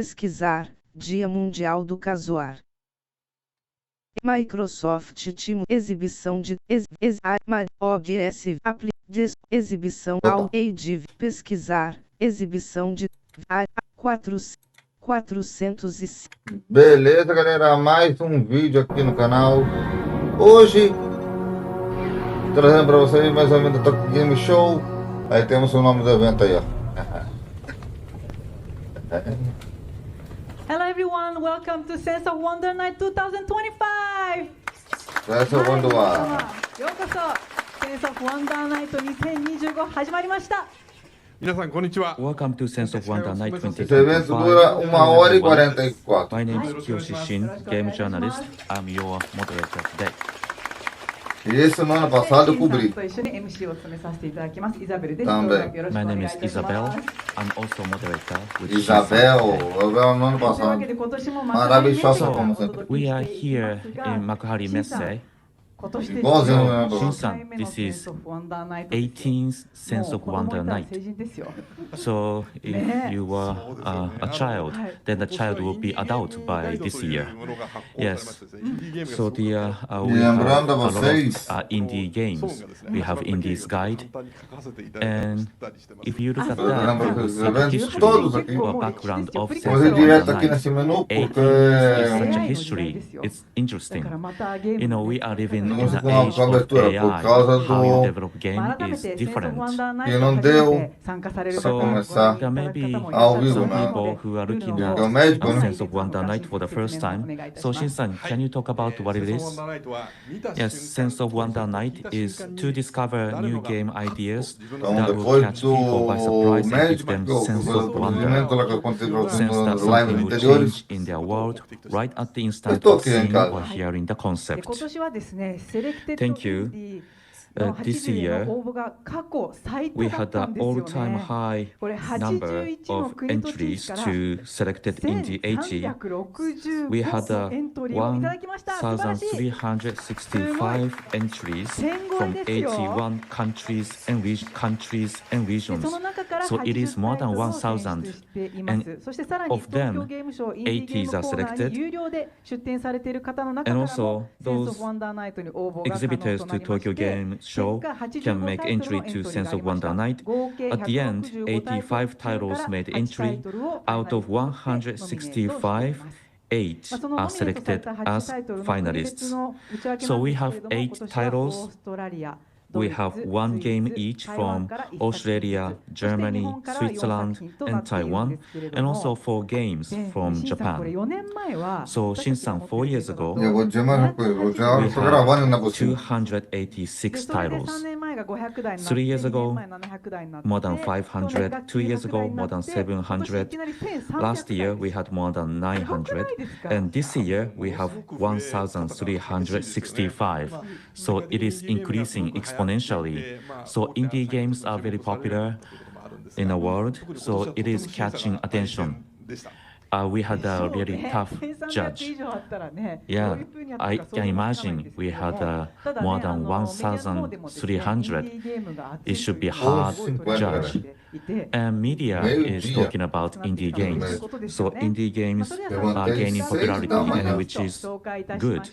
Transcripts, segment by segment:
Pesquisar, Dia Mundial do Casuar. Microsoft Team, exibição de OBS, exibição ao ADV, pesquisar, exibição de 405. Beleza, galera, mais um vídeo aqui no canal. Hoje, trazendo para vocês mais ou menos o Tokyo Game Show. Aí temos o nome do evento aí, ó. Hello everyone, welcome to Sense of Wonder Night 2025! Sense of Wonder ようこそ Sense of Wonder Night 2025始まりました。皆さんこんにちは。 Welcome to Sense of Wonder Night Esse evento dura 1 hora e 44. My name is Kiyoshi Shin, game journalist. I'm your moderator today. E esse no ano passado eu cobri. と一緒に MC を務めさせていただきますイザベルです。 Também. よろしくお My 願い name い is たします。 Isabel. I'm also moderator with Isabel, eu vi no ano というわ passado. けで今年も Maravilhosa また como お届 sempre. け We して are いき here ますが in Makuhari Messe. 今年で Igualzinho no ano シン passado. さん This is 18th Sense of Wonder 成 Night. 人ですよ。 So if you were a child, then the child will be adult by this year. Yes. So we have a Lembrando a lot vocês- of indie games. We have Indies Guide. And if you look at Lembrando that, you will esses see the eventos todos aqui. history or background of Vou Sense fazer of direto Wonder aqui Night. nesse menu 18 porque is such a history. It's だ interesting. からまたゲーム You know, we are living in Vamos the com a age of cobertura por AI. causa How you do- develop game 改め is てセンスオブ different. ワンダーナイ E ト não に deu 初めて参加される方 So も começar ご覧いただく方もいらっしゃる ao と vivo, 思う né? の people で who are ルー looking ル at を médico, né? Sense of Wonder Night for the first time. So Shin-san, can you talk about what it is? Yes, Sense of Wonder Night is to discover new game ideas Então, that will depois catch people by do surprise and give médico, them que eu sense fiz of o wonder. procedimento lá que aconteceu Sense that nos lives something will anteriores, change in their world right at the instant Eu tô of aqui em seeing casa. or hearing the で concept. 今年はですね、セレクテッド Thank you. インディの This 80 year, の応募が過去最多 We だっ had た an んですよ all-time ね。 high これ number 81の of 国と地 entries 域から to selected Indie 80. We had 1365のエントリーをいただきました。素晴らしい。 1,365 entries from 81 countries andで regions. その中から So it is 80 more タイ than トルを 1,000. 選出しています。 And そしてさらに of 東 them, 京ゲームショウインディーゲーム 80s are コーナー selected. に有料で出展されている方の中か And ら also もセンス those オブワンダーナイトに応募が可能 Exhibitors とな to りまし Tokyo て、 Game Show 結 can 果 make 85 entry タイトル to のエントリー Sense があり of ました。 Wonder Night. 合計 At the end, 85 titles made entry. Out of 165, 8 are selected as finalists. So we have 8 titles. We have one game each from Australia, Germany, Switzerland, and Taiwan, and also 4 games from Japan. So Shin-san, 4 years e eu ago, vou dizer mais uma coisa, vou dizer, we eu tô gravando ainda had por cima. 286 titles. 3 years ago, more than 500. 2 years ago, more than 700. Last year, we had more than 900. And this year, we have 1,365. So it is increasing exponentially. So indie games are very popular in the world. So it is catching attention. We had a really tough judge. Yeah, I can imagine we had more than 1,300. It should be hard judge. And media is talking about indie games. So indie games are gaining popularity, and which is good.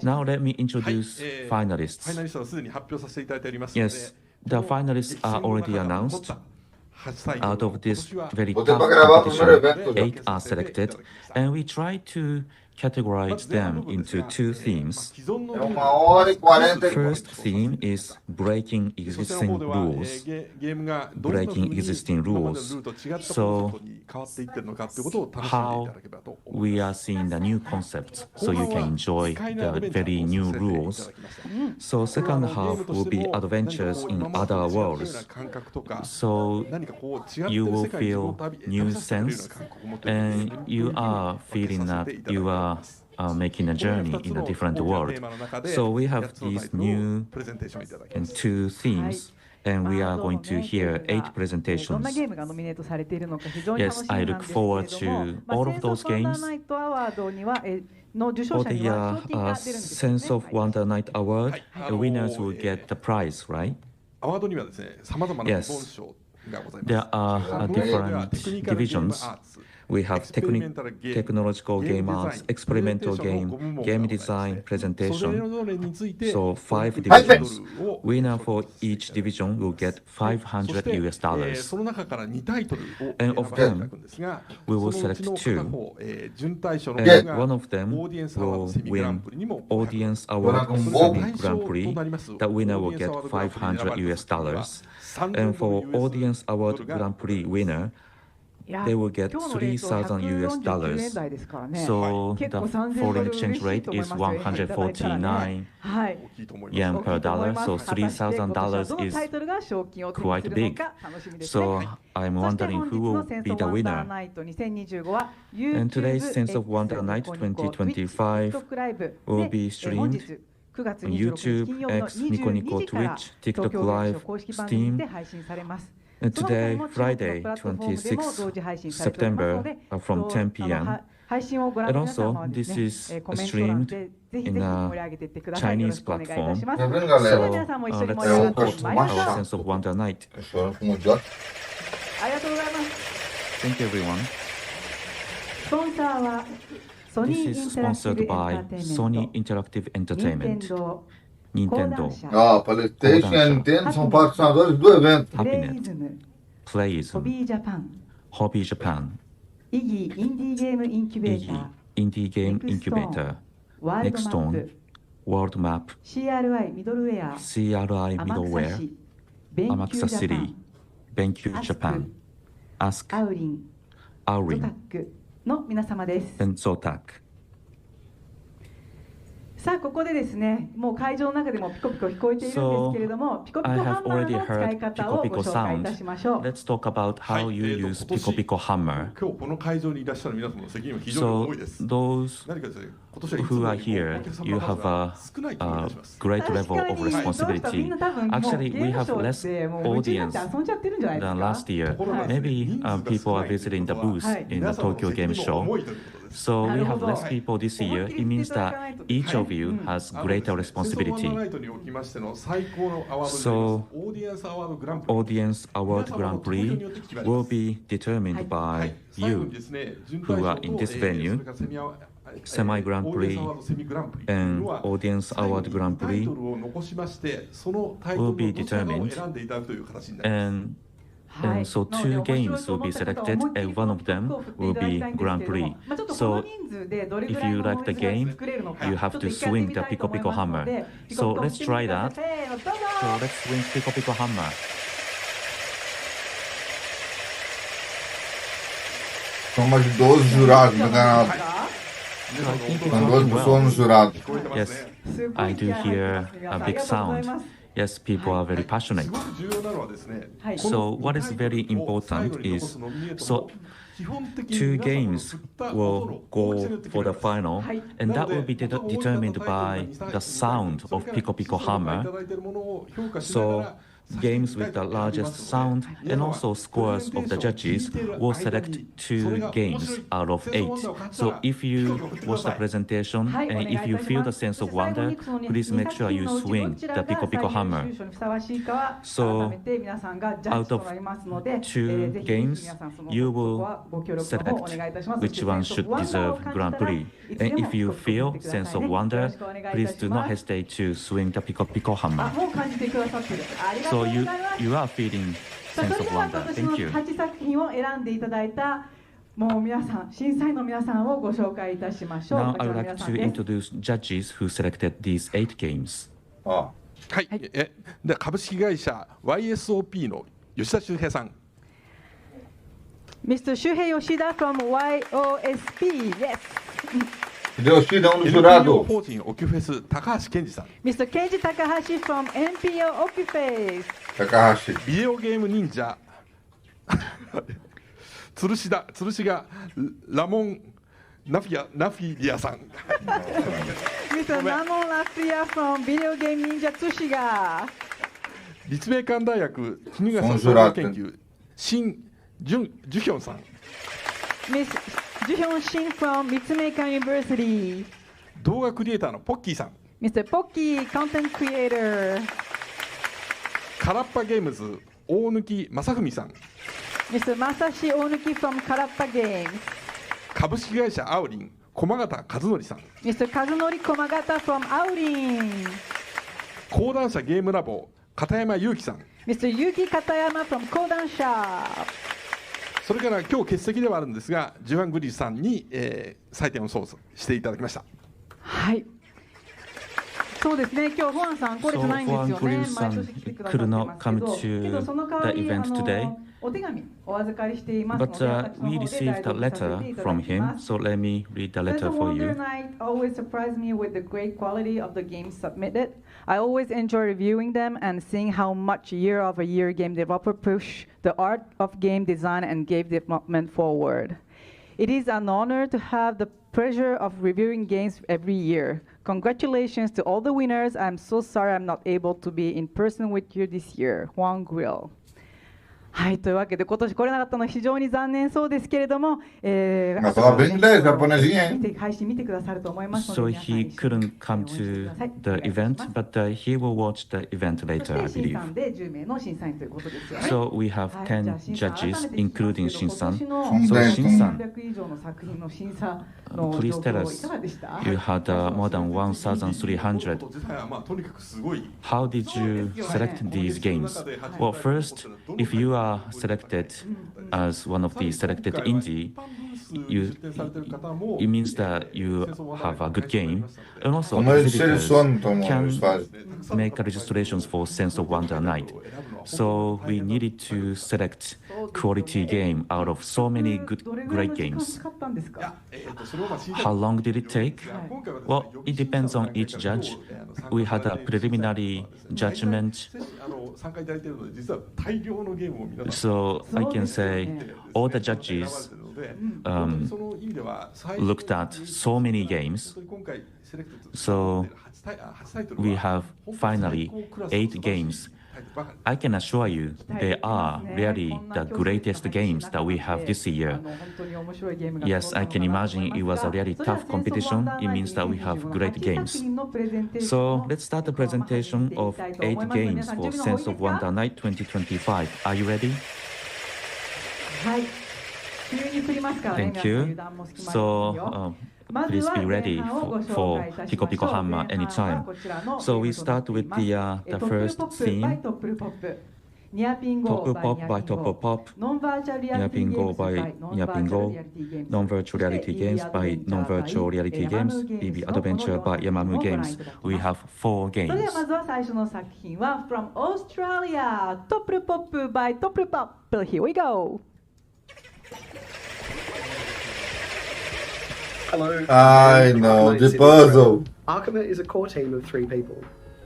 Now let me introduce ファイ finalists. ナリストはすでに発表させていただいております Yes, the finalists are already announced. Out of this very Vou tough ter pra gravar o primeiro competition, evento. 8 are selected, and we try to categorize them into 2 themes. 既存の É 1 hora e 44. First theme is breaking そちらの existing 方では rules. ゲームがどんな風に Breaking existing 今までの rules. ルートと違った So コンセプトに変わっていってるのかということを楽しんでいた How だければと思い we ま are す。 seeing the new concepts, so you can enjoy the very new rules. So second half will be adventures in other worlds. So you will feel new sense, and you are feeling that you are making a journey in a different world. So we have these new and 2 themes, and we are going to hear 8 presentations. どんなゲームがノミネートされているのか非常に楽し Yes, みなん I で look すけれども、 forward to all of those センスオブワンダー games. ナイトアワードにはの受賞 For 者 the には賞金が出るんですよね。 Sense of Wonder Night Award, the winners will get the prize, right? アワードにはですね、さまざまな部門賞がございます。 There are different divisions. We have experimental game, technological game arts, design, experimental presentation game, の5部門が game ございますね design, それ presentation. ぞれについて So 5 divisions. Winner for each division will get 500 US そ dollars. の中から2タイトルを And 選ば of せていた them, だくんですが、 we そ will のうち select の two. 片方、準大賞の And 方が one of them オーディエンスアワード will セミグラン win プリにも Audience Award Dragon Semi Ball. Grand Prix. That winner will get 500 US dollars. And for Audience Award Grand Prix winner, いや they will get 今日のレートは3,000 US 149円 dollars. 台ですからね。 So 結 the 構3000 foreign ドル exchange 嬉しい rate と思い is ますよ。いただいたらねはい。大きいと思い yen ます per dollar. So 果たして今年はどの$3,000 タイ is トルが賞金を手にするのか楽しみですね。 so I'm そして wondering 本日 who の will セン be ス the オブワンダー winner. ナイト2025は And today's Sense of Wonder YouTube、 Night ニコニコ、 2025 TikTok ライブ will で be 本 streamed 日9月 on 26日 YouTube, 金曜日の X, Nico Nico, 22時から Twitch, 東 TikTok 京ゲームショ Live, ウ公式番組 Steam. で配信されます。 And その他 today, にも注目の Friday, プラットフォームでも 26th 同時配信されておりますの September で、 from 10 p.m. 配信をご覧の皆様は And です also, ね this is コメント欄でぜひぜひ in a 盛り上げていってください。よろ Chinese しくお願いいたします。 platform. それでは So, 皆さんも一緒に let's 盛り上がって start まいりましょう。 our Sense of Wonder Night. Chorando com o idiota. ありがとうございます。 Thank you, everyone. スポンサーはソニ This ー is インタラクティ sponsored ブエンタ by ーテインメン Sony ト、 Interactive 任天 Entertainment, 堂、講 Nintendo, 談社、 PlayStation e a Nintendo são patrocinadores do evento. プレイ Happynet, ズム、ホ Playism, ビージャパン、 Hobby Japan, イギーインディーゲームインキュベータ Iggy, ー、 Indie Game Incubator, ワールドマッ Nextone, プ、 World Map, CRI ミドルウェア、 CRI 天草 Middleware, 市、ベンキュー Amakusa ジャパ City, ン、 BenQ Japan, Ask, アウリン、ゾタッ Aurin, クの皆様です。 and Zotac. さあここでですね、もう会場の中でもピコピコ聞こえているんですけれども、ピコピコ I ハ have ンマー already の使い heard 方を Pico ご Pico 紹介いた sounds. しましょう。 Let's talk about how you use Pico Pico Hammer. 今日この会場にいらっしゃる皆様の責任は非常に So 多いです。 those 何かですね、今年はいつ who も are よりも here, お客様 you の数 have が a, 少ない気がいたします。 great 確 level か of にどうしたみん responsibility. な多分もう Actually, ゲ we ーム have ショー less でもう夢中になって audience 遊んじゃってるんじゃないです than か。 last year. ところがですね Maybe 人数が people 少 are ないという visiting the ことは booth はい in the 皆様の Tokyo 責 Game 任も Show. 重いということです。 So we なる have ほど。 less people this year. It means that each of you has あの greater ですね、センスオブワンダー responsibility. ナイトにおきましての最高のアワードになります So オーディエンスアワードグランプリ Audience Award Grand Prix will be determined by 最後に you ですね、準 who 大 are 賞 in と this venue, それからセミアワ Semi Grand オーディエン Prix スアワードセミグランプリ and は Audience 最後 Award に Grand タイト Prix, ルを残しましてそのタイトル will の be どちらかを determined. 選んでいただくという形になります。 And はい And so なので two 面白い games と will 思 be った方は selected 思いっきり and one of こ them の曲を振ってい will ただき be たいんですけれど Grand も Prix. まあちょっとこの So 人数でどれぐ if らい you の like the ノイズが game, 作れるのか you have ちょっと to 一回やって swing み the たいと Pico 思い Pico ますの Hammer. で、ピコ So ピコ let's してみて try ください。 that. せーのどうぞ。 So let's swing Pico Pico Hammer. São mais de 12 jurados no canal. 皆さんの音 São が 12 pessoas no jurado. 聞こえてます Yes, ね。すごい I 気 do 合入って hear ます皆 a さんあり big がとうござい sound. ます Yes, people are very す passionate. ごく重要なのはですね、はいこの So what is very タイトルを最 important 後に残 is すノミネート so も基本的に two 皆様の games 振った音 will の大きさに go よって決 for め the ます。 final, はい and な that の will be で determined by the sound of Pico Pico Hammer. So games with the largest sound and also scores of the judges will select two games out of 8. So if you watch the presentation はい、 and お願いい if た you し feel ま the す。 sense of 最後 wonder, にその please make sure you 二作 swing のうち the どちらが Pico Pico 最優 Hammer. 秀賞にふさわしいかは So 改めて皆さんがジャッ out ジと of なりますので、 two ぜひ games, 皆さんその you ここ will はご協力の方お願いいたします。 which one should deserve Grand Prix. And if you feel sense of wonder, please do not hesitate to swing the Pico Pico あ、 Hammer. もう感じてくださってる。ありがとう So ござい you ます。 you are feeling さあ sense それ of では wonder. 今年 Thank の you. 8作品を選んでいただいたもう皆さん、審査員の皆さんをご紹介いたしましょう。 Now こち I ら would の like 皆さん to です。 introduce judges who selected these 8 games. Ó, はい、で株式会社 YSOP の吉田修平さん、 Mr. Shuhei Yoshida from YOSP. Yes. Yoshida um NPO jurado. 法人オキュフェス高橋健二さん、 Mr. Kenji Takahashi from NPO Okiface. Takahashi. ビデオゲーム忍者吊るしがラモンナフィリアさん、 Mr. Namon Lafia from Video Game Ninja Tsushiga. 立命館大学衣笠総合研究シン・ジュヒョンさん、 Miss Juhyun Shin from Mitsumeikan University. 動画クリエイターのポッキーさん、 Mr. Pocky, Content Creator. カラッパゲームズ大貫正文さん、Mr. Masashi Onuki from Karappa Games. 株式会社アウリン駒形和則さん。 Mr. Kazunori Komagata from Aulin. 講談社ゲームラボ片山裕樹さん。 Mr. Yuki Katayama from Kodan Shop. それから今日欠席ではあるんですが、ジュアン・グリさんに、採点を操作していただきました。はい。そうですね。今日ファンさん来れてないんですよね。 Juan 毎年来てくださってますけど、けどその代わりお手紙お預かりしていますの But で、私の we 方で received 代 a 読させ letter ていただ from きま him, す。 so let me read the letter Sense of for Wonder you. Night always surprised me with the great quality of the games submitted. I always enjoy reviewing them and seeing how much year-over-year game developer push the art of game design and game development forward. It is an honor to have the pleasure of reviewing games every year. Congratulations to all the winners. I'm so sorry I'm not able to be in person with you this year. Juan Grill. はい、というわけで今年来れなかったのは非常に残念そうですけれども、Fala bem inglês, japonesinha, hein? 配信見てくださると思いますので、 So 皆さん he couldn't come to the event, but he will watch the event later, I そして審 believe. 査で10名の審査員ということですよね。 So we have はい、 10 じゃあ審査 judges, 改めて聞きます including けど、 Shin-san. 今年の So Shin-san, 300以上の作品の審査の please 状 tell 況い us, かがでした？ you had more than 1,300. と自体はとにかくすごい。 How did you select these games? Well, first, if you are selected as one of the selected indie, it means that you have a good game. And also, Como eles visitors selecionam, então, can eles fazem. make registrations for Sense of Wonder Night. So we needed to select quality game out of so many good, どれぐらい great の時間 games. 使ったんですか？ How long did it take? Well, it depends on each judge. We had a preliminary judgment, 参加いただいているので、実は大量のゲームを皆さん so I can say all the judges looked at so many games. So we have finally 8 games. I can assure you they are really the greatest games that we have this year. Yes, I can imagine it was a really tough competition. It means that we have great games. So let's start the presentation of 8 games for Sense of Wonder Night 2025. Are you ready? はい。急に振りますからね。 Thank you. 皆さん油断も隙間なくよ。 So please be ready for Pico Pico Hammer anytime. So we start with the first theme, Top Pop by Top Pop, Niapingo by Niapingo, Non-Virtual Reality Games by Non-Virtual Reality Games, BB Adventure by Yamamu Games. We have 4 それで games. はまずは最初の作品は From Australia Top Pop by Top Pop. Here we go. Hello. Ai, não, Arkham de City puzzle. Arkham is a core team of 3 people.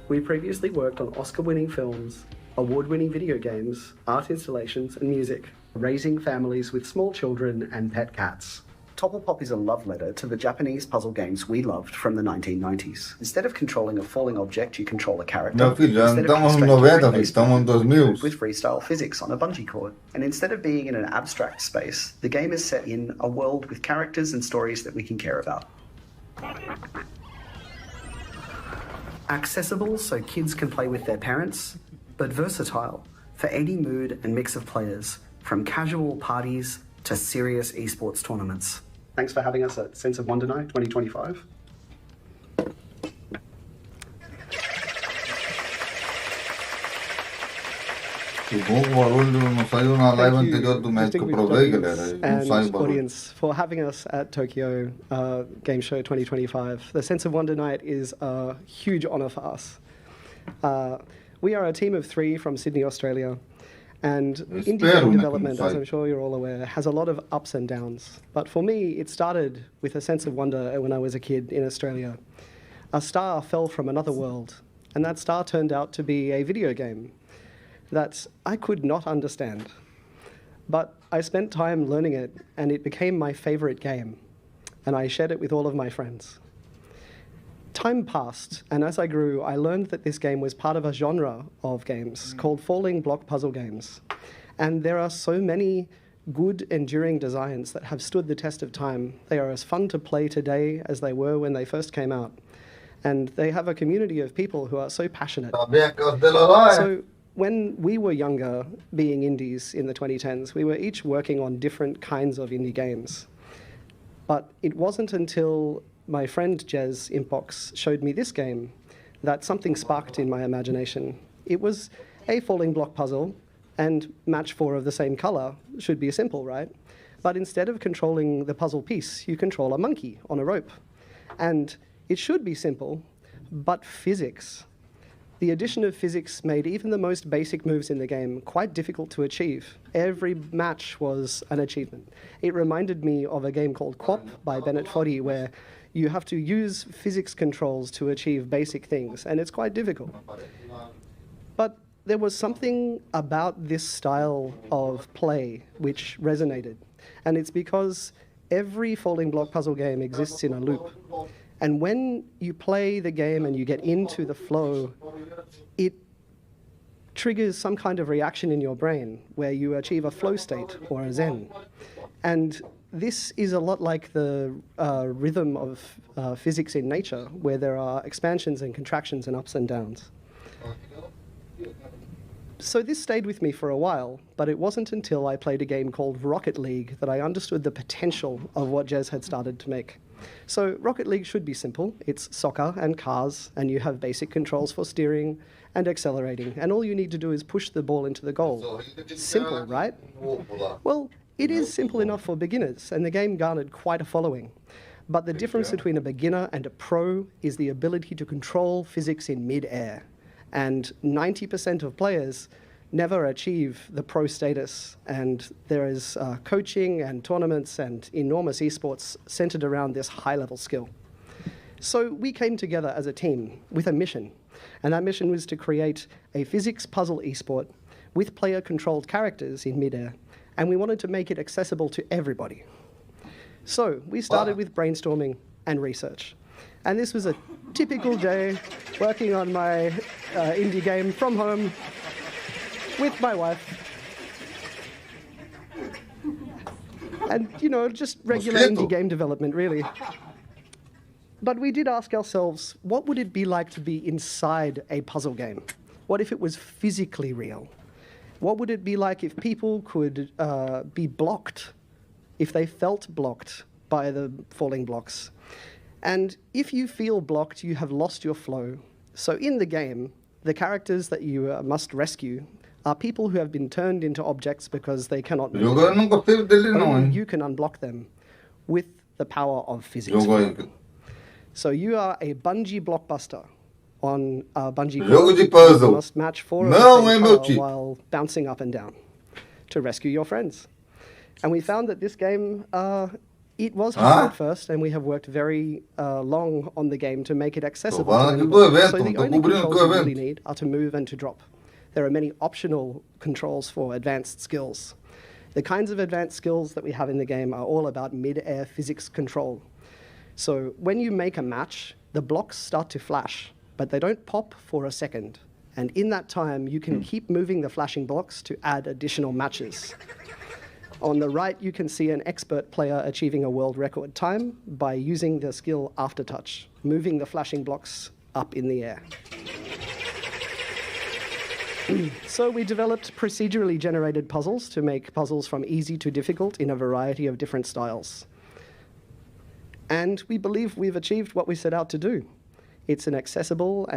We previously worked on Oscar-winning films, award-winning video games, art installations, and music, raising families with small children and pet cats. Topplepop is a love letter to the Japanese puzzle games we loved from the 1990s. Instead of controlling a falling object, you control a character. Meu filho, já Instead of estamos no constructing 90, filho, estamos no 2000. with freestyle physics on a bungee cord. And instead of being in an abstract space, the game is set in a world with characters and stories that we can care about. Accessible so kids can play with their parents, but versatile for any mood and mix of players, from casual parties to serious esports tournaments. Thanks for having us at Sense of Wonder Night 2025. Que bom que o barulho não saiu na live anterior do mês que eu provei, galera. Não sai o And barulho. audience for having us at Tokyo Game Show 2025. The Sense of Wonder Night is a huge honour for us. We are a team of 3 from Sydney, Australia. And indie game development, as I'm sure you're all aware, has a lot of ups and downs. But for me, it started with a sense of wonder when I was a kid in Australia. A star fell from another world, and that star turned out to be a video game that I could not understand. But I spent time learning it, and it became my favorite game, and I shared it with all of my friends. Time passed, and as I grew, I learned that this game was part of a genre of games called falling block puzzle games. And there are so many good, enduring designs that have stood the test of time. They are as fun to play today as they were when they first came out. And they have a community of people who are so passionate. So when we were younger, being indies in the 2010s, we were each working on different kinds of indie games. But it wasn't until my friend Jez Impox showed me this game that something sparked in my imagination. It was a falling block puzzle, and match 4 of the same color should be simple, right? But instead of controlling the puzzle piece, you control a monkey on a rope. And it should be simple, but physics. The addition of physics made even the most basic moves in the game quite difficult to achieve. Every match was an achievement. It reminded me of a game called Quap by Bennett Foddy, where you have to use physics controls to achieve basic things, and it's quite difficult. But there was something about this style of play which resonated, and it's because every falling block puzzle game exists in a loop. And when you play the game and you get into the flow, it triggers some kind of reaction in your brain where you achieve a flow state or a zen. And this is a lot like the rhythm of physics in nature, where there are expansions and contractions and ups and downs. So this stayed with me for a while, but it wasn't until I played a game called Rocket League that I understood the potential of what Jez had started to make. So Rocket League should be simple. It's soccer and cars, and you have basic controls for steering and accelerating, and all you need to do is push the ball into the goal. Simple, right? Well, it is simple enough for beginners, and the game garnered quite a following. But the difference between a beginner and a pro is the ability to control physics in mid-air. And 90% of players never achieve the pro status, and there is coaching and tournaments and enormous esports centered around this high-level skill. So we came together as a team with a mission, and that mission was to create a physics puzzle esport with player-controlled characters in midair, and we wanted to make it accessible to everybody. So we started with brainstorming and research. And this was a typical day working on my indie game from home with my wife. And, you know, just regular indie game development, really. But we did ask ourselves, what would it be like to be inside a puzzle game? What if it was physically real? What would it be like if people could be blocked, if they felt blocked by the falling blocks? And if you feel blocked, you have lost your flow. So in the game, the characters that you must rescue are people who have been turned into objects because they cannot move. Only you can unblock them with the power of physics. So you are a bungee blockbuster on a bungee cord. You must match 4 of the same power while bouncing up and down to rescue your friends. And we found that this game, it was hard at first, and we have worked very long on the game to make it accessible to everybody. So the only controls you really need are to move and to drop. There are many optional controls for advanced skills. The kinds of advanced skills that we have in the game are all about mid-air physics control. So when you make a match, the blocks start to flash, but they don't pop for a second. And in that time, you can keep moving the flashing blocks to add additional matches. On the right, you can see an expert player achieving a world record time by using the skill Aftertouch, moving the flashing blocks up in the air. So we developed procedurally generated puzzles to make puzzles from easy to difficult in a variety of different styles. And we believe we've achieved what we set out to do. It's an accessible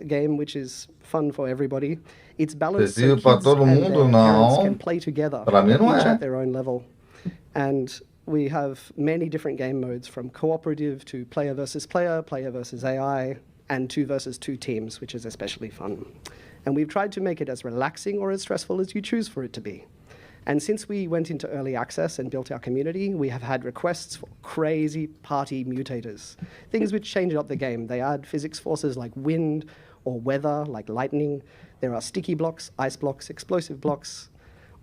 game which is fun for everybody. It's balanced so kids and their parents can play together, each at their own level. And we have many different game modes, from cooperative to player versus AI, and 2 versus 2 teams, which is especially fun. And we've tried to make it as relaxing or as stressful as you choose for it to be. And since we went into early access and built our community, we have had requests for crazy party mutators, things which change up the game. They add physics forces like wind or weather, like lightning. There are sticky blocks, ice blocks, explosive blocks,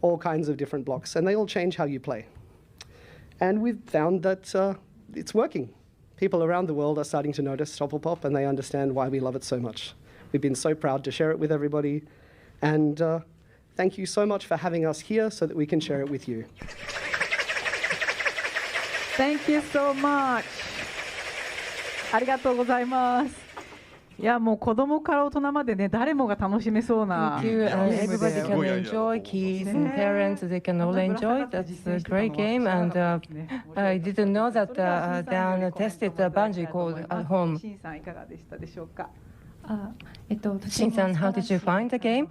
all kinds of different blocks, and they all change how you play. And we've found that it's working. People around the world are starting to notice Stopplepop, and they understand why we love it so much. We've been so proud to share it with everybody, and thank you so much for having us here so that we can share it with you. Thank you so much. ありがとうございます。いやもう子供から大人までね誰もが楽しめそうな Thank you. ゲ And ーム everybody で can enjoy. Kids and parents, they can all enjoy. That's a great game. And I didn't know that Dan tested the bungee cord at home. シンさんいかがでしたでしょうか。 Shin-san, how did you find the game?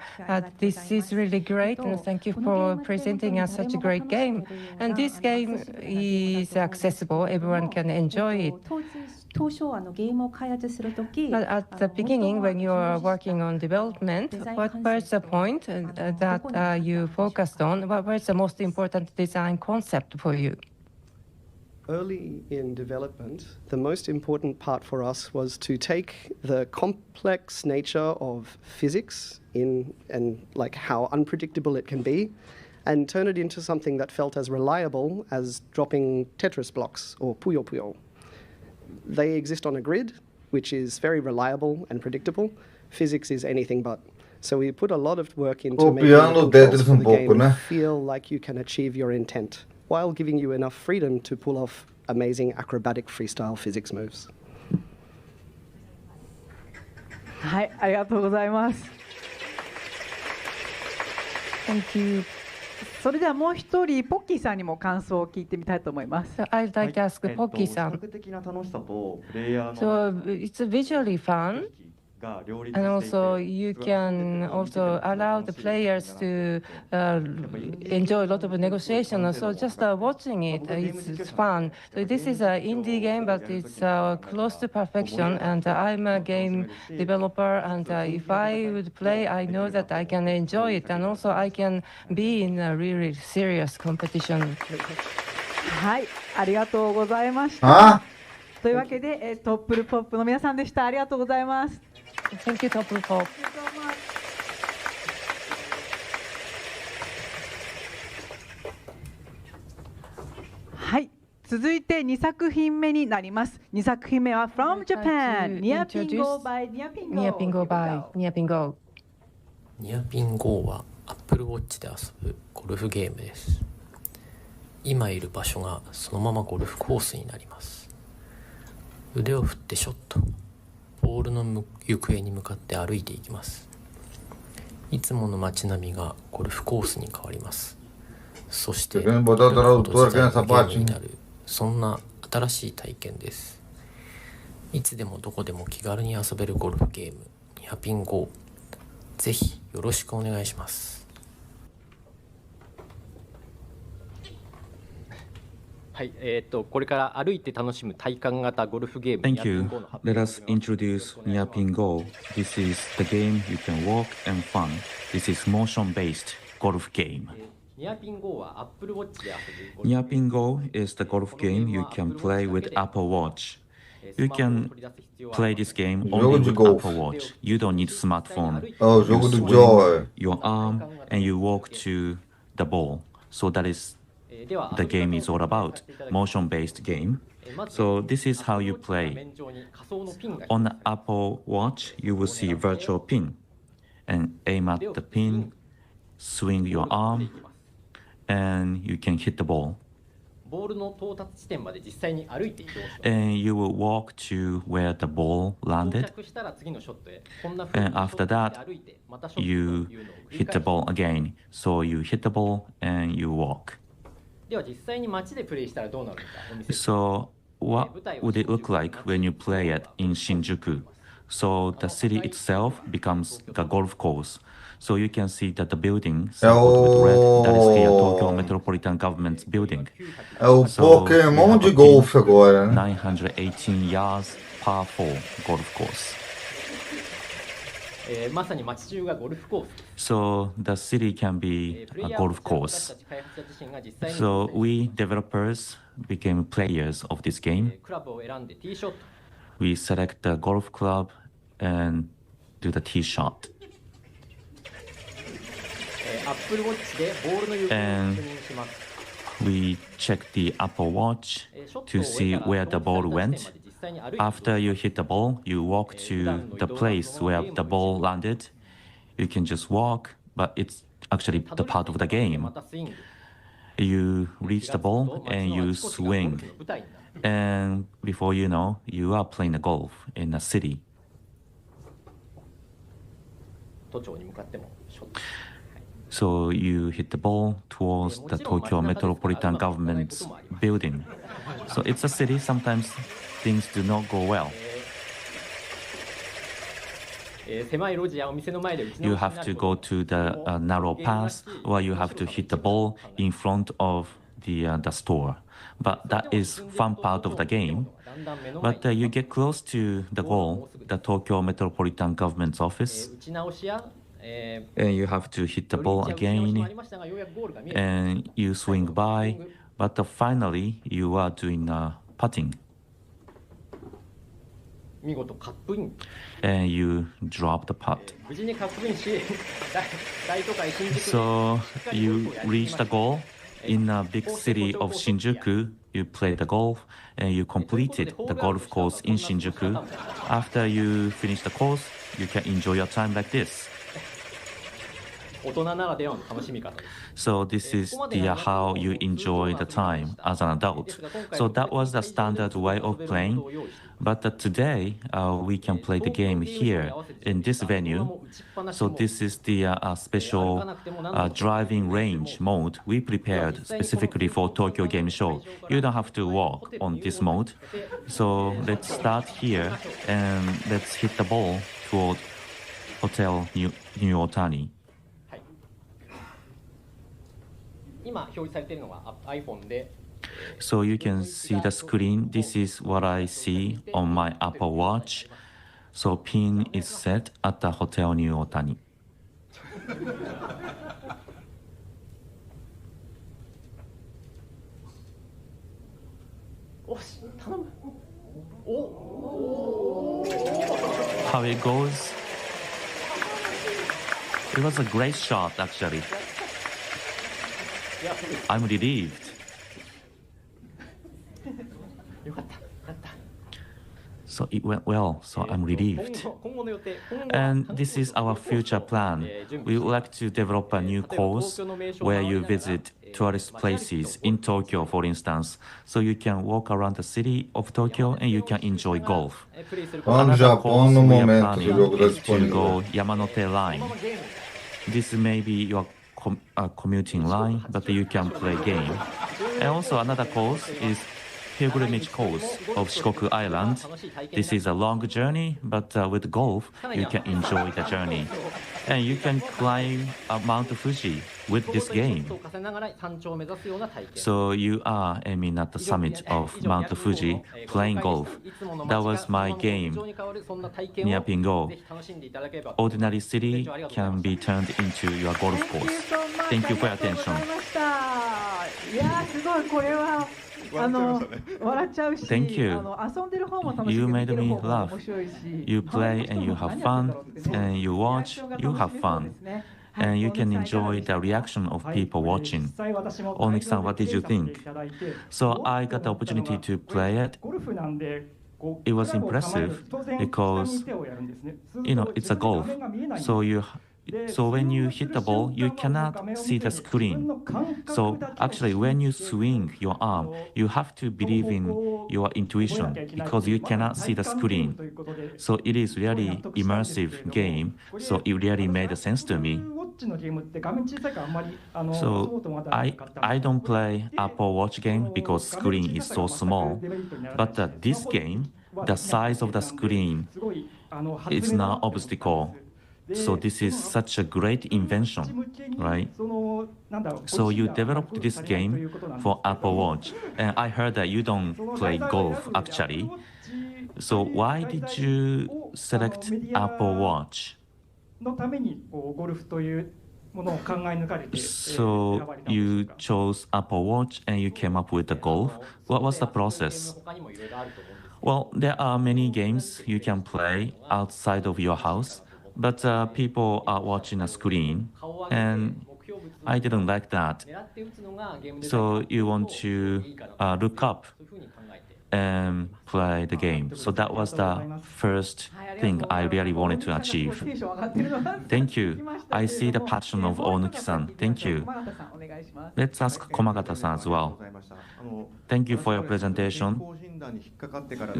This is really great, and thank you for presenting us such a great game. And this game is accessible; everyone can enjoy it. 当初ゲームを開発するとき、 But at the beginning, when you are working on development, what was the point that you focused on? What was the most important design concept for you? Early in development, the most important part for us was to take the complex nature of physics and like how unpredictable it can be, and turn it into something that felt as reliable as dropping Tetris blocks or Puyo Puyo. They exist on a grid, which is very reliable and predictable. Physics is anything but. So we put a lot of work into making the controls for the game feel like you can achieve your intent, while giving you enough freedom to pull off amazing acrobatic freestyle physics moves. はい、ありがとうございます。 Thank you. それではもう一人ポッキーさんにも感想を聞いてみたいと思います。 So I'd like to ask Pocky-san. 視覚的な楽しさとプレイヤー So の it's visually fun. が両立 And していて also, you can also allow the players to enjoy a lot of negotiation. So just watching it, it's fun. So this is an indie game, but it's close to perfection. And I'm a game developer, and if I would play, I know that I can enjoy it, and also I can be in a really serious competition. はい、ありがとうございました。というわけで、トップルポップの皆さんでした。ありがとうございます。 Thank you, Top Pop. はい、続いて2作品目になります。2作品目は From Japan, Nia Pingo by Nia Pingo. Nia Pingo by Nia Pingo. ニアピン GO は Apple Watch で遊ぶゴルフゲームです。今いる場所がそのままゴルフコースになります。腕を振ってショット。ボールの行方に向かって歩いていきます。いつもの街並みがゴルフコースに変わります。そしてゴルフコース自体がゲームになる、そんな新しい体験です。いつでもどこでも気軽に遊べるゴルフゲームニアピン GO、 ぜひよろしくお願いします。はい、これから歩いて楽しむ体感型ゴルフゲーム Thank you. Let us introduce Nia Pingo. This is the game you can walk and fun. This is motion-based golf game. Nia Pingo は Apple Watch で遊ぶ Nia Pingo is the golf game you can play with Apple Watch. You can play this game only with Apple Watch. You don't need smartphone. You swing your arm and you walk to the ball. So that is the game is all about, motion-based game. So this is how you play. On the Apple Watch, you will see virtual pin and aim at the pin, swing your arm, and you can hit the ball. ボールの到達地点まで実際に歩いて移動します。 And you will walk to where the ball landed. 到着したら次のショットへ。こんな風に And after that, 歩いてまたショット you というのを繰り hit 返 the し ball again. So you hit the ball and you walk. では実際に街でプレイしたらどうなるのかお見せします。 So what would it look like when you play it in Shinjuku? So the city itself becomes the golf course. So you can see that the building circled with red, that is the Tokyo Metropolitan Government building. É o Pokémon de golfe agora, né? 918 yards par 4 golf course. まさに街中がゴルフコース。 So the city can be a golf course. So we developers became players of this game. クラブを選んでティーショット。 We select the golf club and do the tee shot. Apple Watch でボールの行方を確認します。 We check the Apple Watch to see where the ball went. After you hit the ball, you walk to the place where the ball landed. You can just walk, but it's actually the part of the game. You reach the ball and you swing. And before you know, you are playing the golf in a city. 都庁に向かってもショット。So you hit the ball towards the Tokyo Metropolitan Government's building. So it's a city, sometimes things do not go well. 狭い路地やお店の前で打ち You 直しに have な to る go to the narrow path, or you have to hit the ball in front of the store. But that is fun part of the game. But you get close to the goal, the Tokyo Metropolitan Government's office, 打ち直しや and you have to hit the ball 打ち直しもあ again, りましたがようやくゴールが見えた。 and you swing by, but finally you are doing putting, 見事カップイン。 and you drop the putt. 無事にカップインし、大都会新宿で So you reach the goal in a big city of Shinjuku. You play the golf and you completed the golf course in Shinjuku. After you finish the course, you can enjoy your time like this. 大人ならではの楽しみ方です。 So this is how you enjoy the time as an adult. So that was the standard way of playing. But today we can play the game here in this venue. So this is the special driving range mode we prepared specifically for Tokyo Game Show. You don't have to walk on this mode. So let's start here and let's hit the ball toward Hotel New Otani. 今表示されているのが iPhone で So you can see the screen. This is what I see on my Apple Watch. So pin is set at the Hotel New Otani. おし頼む。お How it goes? It was a great shot, actually. I'm relieved. よかった。やった。 So it went well, so I'm relieved. 今後の予定。 And this is our future plan. We would like to develop a new course where you visit tourist places in Tokyo, for instance, so you can walk around the city of Tokyo and you can enjoy golf. Another course we are planning is to go Yamanote Line. This may be your commuting line, but you can play game. And also another course is pilgrimage course of Shikoku Island. This is a long journey, but with golf, you can enjoy the journey. And you can climb Mount Fuji with this game. So you are aiming at the summit of Mount Fuji, playing golf. That was my game near Pingo. Ordinary city can be turned into your golf course. Thank you for your attention. いやーすごいこれは笑っちゃうし、 Thank you. 遊んでる方も楽しい You けど made 見てる me 方も laugh. 面白いし、 You play and you have fun, and you watch, you have fun. And you can enjoy the reaction of people watching. Onyx-san, what did you think? So I got the opportunity to play it. It was impressive because, it's a golf. So when you hit the ball, you cannot see the screen. So actually, when you swing your arm, you have to believe in your intuition because you cannot see the screen. So it is really immersive game. So it really made sense to me. So I don't play Apple Watch game because screen is so small. But this game, the size of the screen is not obstacle. So this is such a great invention, right? So you developed this game for Apple Watch, and I heard that you don't play golf actually. So why did you select Apple Watch? So you chose Apple Watch and you came up with the golf. What was the process? Well, there are many games you can play outside of your house. But people are watching a screen, and I didn't like that. So you want to look up and play the game. So that was the first thing I really wanted to achieve. Thank you. I see the passion of Onuki-san. Thank you. Let's ask Komagata-san as well. Thank you for your presentation.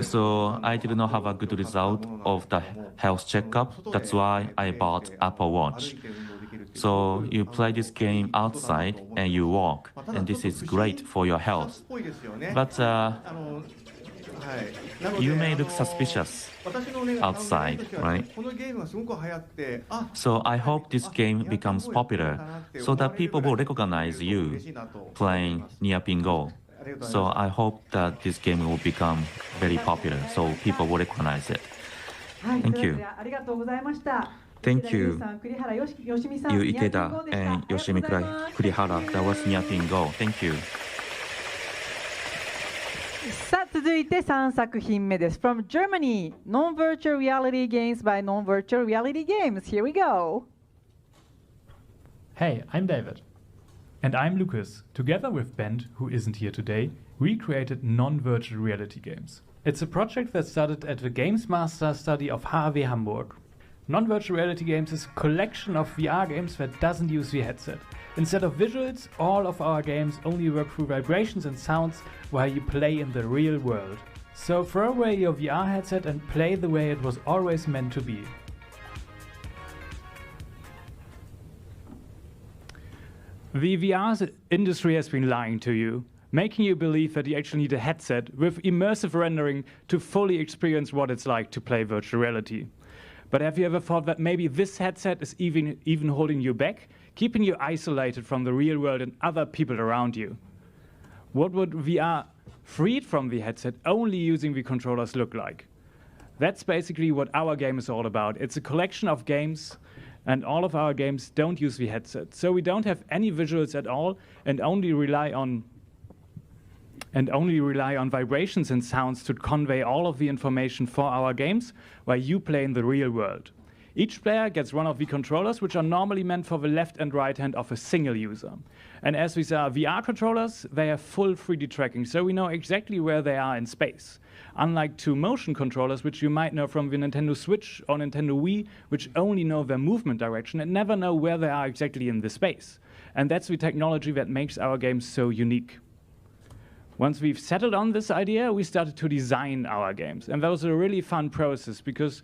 So I did not have a good result of the health checkup. That's why I bought Apple Watch. So you play this game outside and you walk, and this is great for your health. But you may look suspicious outside, right? So I hope this game becomes popular so that people will recognize you playing Nearpin Go. So I hope that this game will become very popular so people will recognize it. Thank you. Thank you, Yu Ikeda and Yoshimi Kurihara. That was Nearpin Go. Thank you. さあ続いて3作品目です。From Germany, Non-Virtual Reality Games by Non-Virtual Reality Games. Here we go. Hey, I'm David. And I'm Lucas. Together with Bent, who isn't here today, we created Non-Virtual Reality Games. It's a project that started at the Games Master study of HAW Hamburg. Non-Virtual Reality Games is a collection of VR games that doesn't use the headset. Instead of visuals, all of our games only work through vibrations and sounds while you play in the real world. So throw away your VR headset and play the way it was always meant to be. The VR industry has been lying to you, making you believe that you actually need a headset with immersive rendering to fully experience what it's like to play virtual reality. But have you ever thought that maybe this headset is even holding you back, keeping you isolated from the real world and other people around you? What would VR freed from the headset only using the controllers look like? That's basically what our game is all about. It's a collection of games, and all of our games don't use the headset. So we don't have any visuals at all and only rely on vibrations and sounds to convey all of the information for our games while you play in the real world. Each player gets one of the controllers, which are normally meant for the left and right hand of a single user. And as these are VR controllers, they have full 3D tracking, so we know exactly where they are in space. Unlike two motion controllers, which you might know from the Nintendo Switch or Nintendo Wii, which only know their movement direction and never know where they are exactly in the space. And that's the technology that makes our games so unique. Once we've settled on this idea, we started to design our games. And that was a really fun process because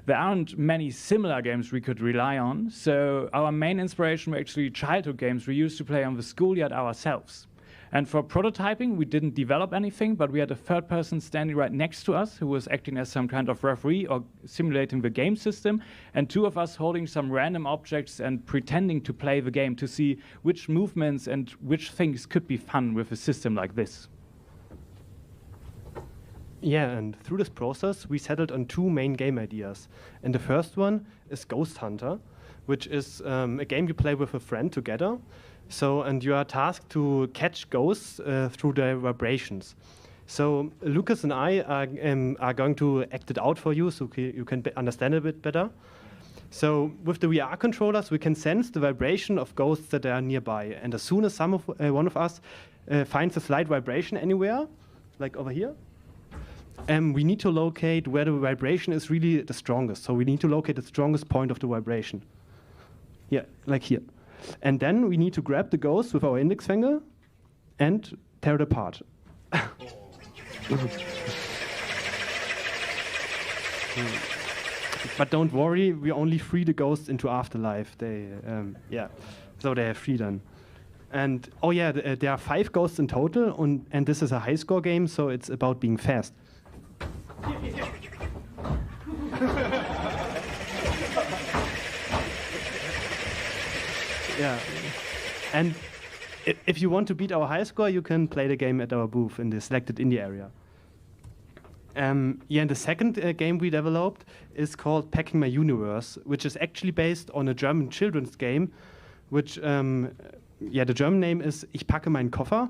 there aren't many similar games we could rely on. So our main inspiration were actually childhood games we used to play on the schoolyard ourselves. And for prototyping, we didn't develop anything, but we had a third person standing right next to us who was acting as some kind of referee or simulating the game system, and two of us holding some random objects and pretending to play the game to see which movements and which things could be fun with a system like this. Yeah, and through this process, we settled on two main game ideas. And the first one is Ghost Hunter, which is a game you play with a friend together. So, and you are tasked to catch ghosts through their vibrations. So Lucas and I are going to act it out for you so you can understand it a bit better. So with the VR controllers, we can sense the vibration of ghosts that are nearby. And as soon as one of us finds a slight vibration anywhere, like over here, we need to locate where the vibration is really the strongest. So we need to locate the strongest point of the vibration. Yeah, like here. And then we need to grab the ghost with our index finger and tear it apart. But don't worry, we only free the ghosts into afterlife. So they have freedom. And oh yeah, there are 5 ghosts in total, and this is a high score game, so it's about being fast. Yeah, and if you want to beat our high score, you can play the game at our booth in the selected indie area. And the second game we developed is called Packing My Universe, which is actually based on a German children's game, which, the German name is Ich packe meinen Koffer,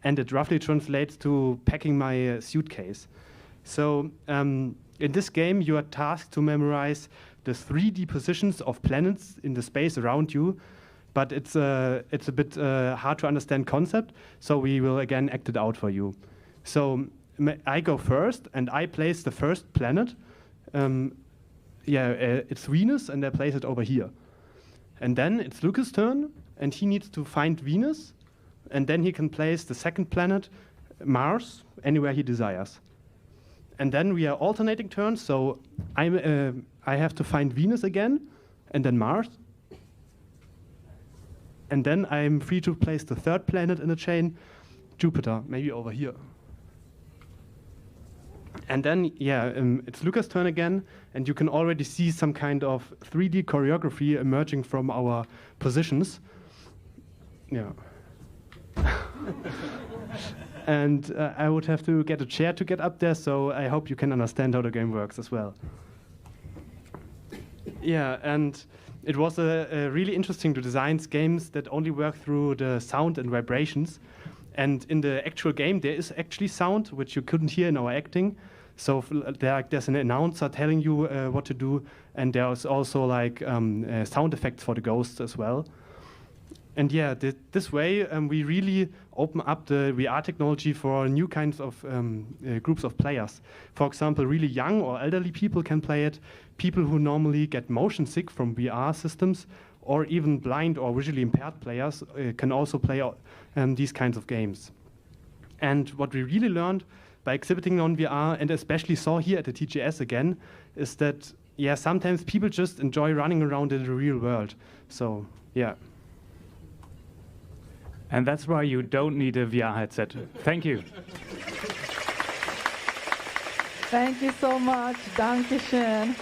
and it roughly translates to packing my suitcase. So in this game, you are tasked to memorize the 3D positions of planets in the space around you, but it's a bit hard to understand concept, so we will again act it out for you. So I go first, and I place the first planet. It's Venus, and I place it over here. And then it's Lucas' turn, and he needs to find Venus, and then he can place the second planet, Mars, anywhere he desires. And then we are alternating turns, so I have to find Venus again, and then Mars. And then I'm free to place the third planet in the chain, Jupiter, maybe over here. And then, it's Lucas' turn again, and you can already see some kind of 3D choreography emerging from our positions. Yeah. And I would have to get a chair to get up there, so I hope you can understand how the game works as well. Yeah, and it was really interesting to design games that only work through the sound and vibrations. And in the actual game, there is actually sound, which you couldn't hear in our acting. So there's an announcer telling you what to do, and there's also sound effects for the ghosts as well. And this way we really open up the VR technology for new kinds of groups of players. For example, really young or elderly people can play it, people who normally get motion sick from VR systems, or even blind or visually impaired players can also play these kinds of games. And what we really learned by exhibiting on VR, and especially saw here at the TGS again, is that sometimes people just enjoy running around in the real world. So And that's why you don't need a VR headset. Thank you. Thank you so much. Dankeschön.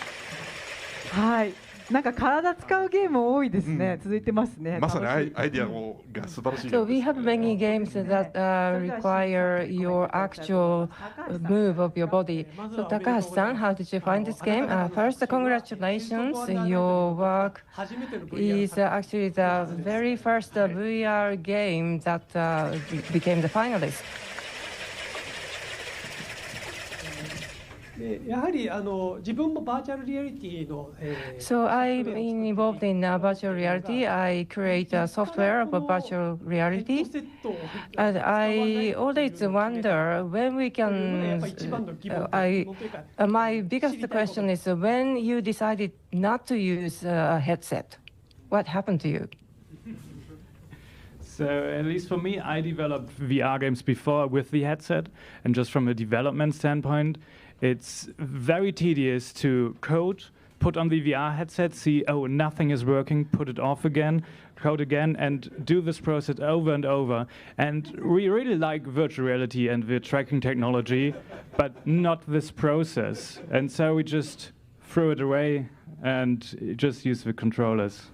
はい。なんか体使うゲーム多いですね。続いてますね。まさにアイディアが素晴らしい。So we have many games that require your actual move of your body. So Takahashi-san, how did you find this game? First, congratulations. Your work is actually the very first VR game that became the finalist. やはり自分もバーチャルリアリティの So I'm involved in virtual reality. I create a software of virtual reality, and I always wonder when we can. My biggest question is when you decided not to use a headset. What happened to you? So at least for me, I developed VR games before with the headset, and just from a development standpoint, it's very tedious to code, put on the VR headset, see, oh, nothing is working, put it off again, code again, and do this process over and over. And we really like virtual reality and the tracking technology, but not this process. And so we just threw it away and just use the controllers.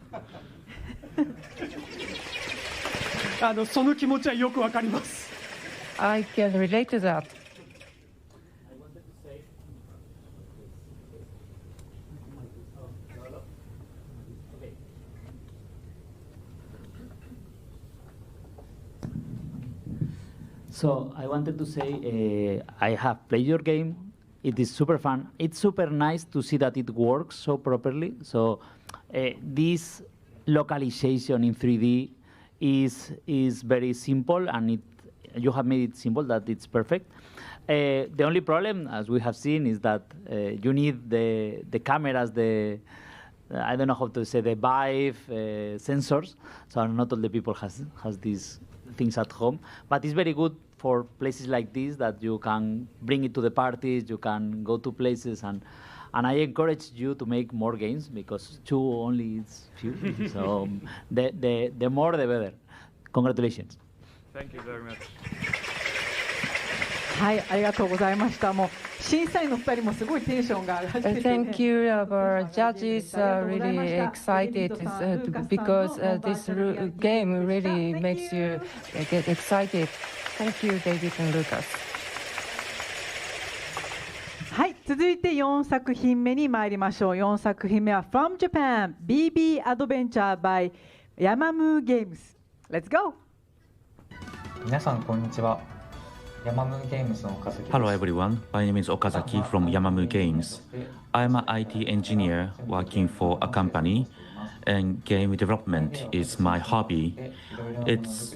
その気持ちはよくわかります。I can relate to that. So I wanted to say I have played your game. It is super fun. It's super nice to see that it works so properly. So this localization in 3D is very simple, and you have made it simple that it's perfect. The only problem, as we have seen, is that you need the cameras, I don't know how to say, the Vive sensors. So not all the people has these things at home, but it's very good for places like this that you can bring it to the parties, you can go to places, and I encourage you to make more games, because 2 only is few. So the more the better. Congratulations. Thank you very much. はい、ありがとうございました。もう審査員の2人もすごいテンションが上がってて、Thank you. Our judges are really excited because this game really makes you get excited. Thank you, David and Lucas. はい、続いて4作品目に参りましょう。4作品目は From Japan BB Adventure by Yamamoo Games. Let's go! 皆さんこんにちは。Hello everyone, my name is Okazaki from Yamamoo Games. I'm an IT engineer working for a company, and game development is my hobby. It's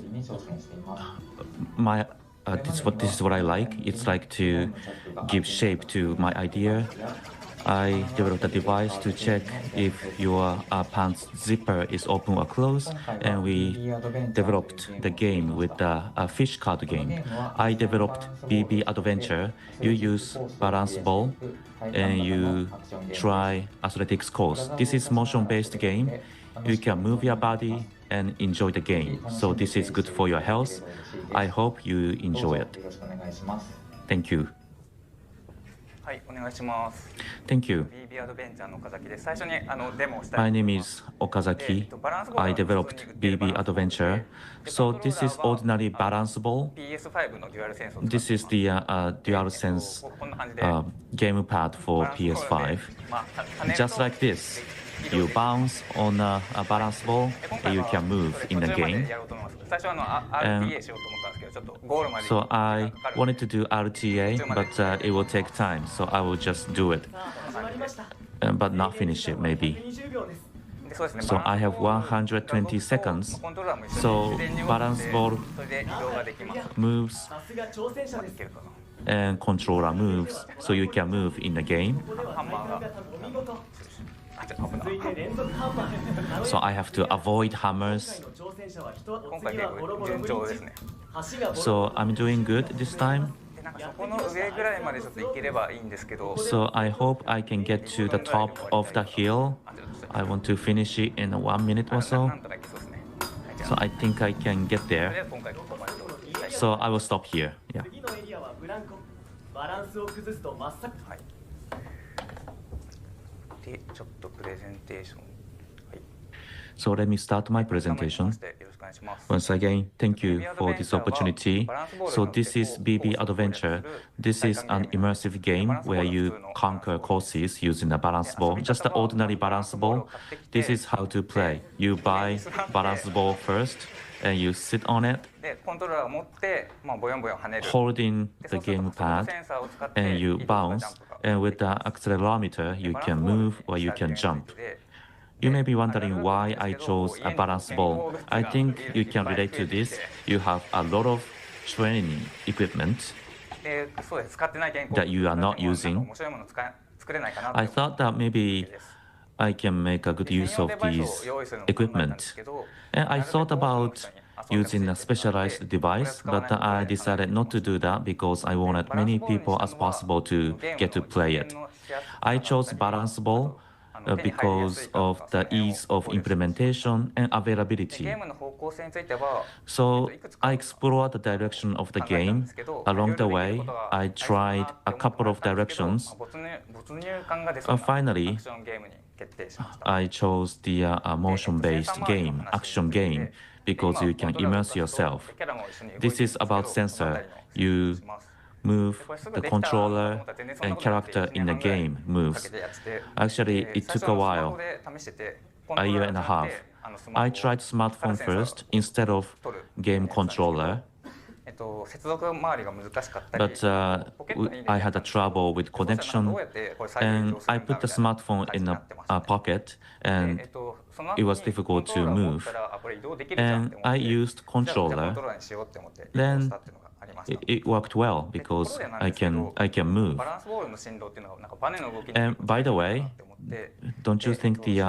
this is what I like. It's like to give shape to my idea. I developed a device to check if your pants zipper is open or closed, and we developed the game with a fish card game. I developed BB Adventure. You use balance ball and you try athletics course. This is motion-based game. You can move your body and enjoy the game. So this is good for your health. I hope you enjoy it. Thank you. はい、お願いします。 Thank you. BB アドベンチャーの岡崎です。最初にデモをしたい。 My name is Okazaki. I developed BB Adventure. So this is ordinary balance ball. PS5 のデュアルセンスを This is the DualSense gamepad for PS5. Just like this, you bounce on a balance ball and you can move in the game. 最初RTA しようと思ったんですけど、ちょっとゴールまで So I wanted to do RTA, but it will take time. So I will just do it, but not finish it maybe. So I have 120 seconds. So balance ball moves and controller moves, so you can move in the game. So I have to avoid hammers. So I'm doing good this time. So I hope I can get to the top of the hill. I want to finish it in 1 minute or so. So I think I can get there. So I will stop here. Yeah. So let me start my presentation. Once again, thank you for this opportunity. So this is BB Adventure. This is an immersive game where you conquer courses using a balance ball, just an ordinary balance ball. This is how to play. You buy balance ball first, and you sit on it, holding the gamepad, and you bounce. And with the accelerometer, you can move or you can jump. You may be wondering why I chose a balance ball. I think you can relate to this. You have a lot of training equipment that you are not using. I thought that maybe I can make a good use of these equipment. And I thought about using a specialized device, but I decided not to do that because I wanted many people as possible to get to play it. I chose balance ball because of the ease of implementation and availability. So I explored the direction of the game. Along the way, I tried a couple of directions. Finally, I chose the motion-based game, action game, because you can immerse yourself. This is about sensor. You move the controller and character in the game moves. Actually, it took a while, a year and a half. I tried smartphone first instead of game controller. But I had a trouble with connection, and I put the smartphone in a pocket, and it was difficult to move. And I used controller. Then it worked well because I can move. And by the way, don't you think the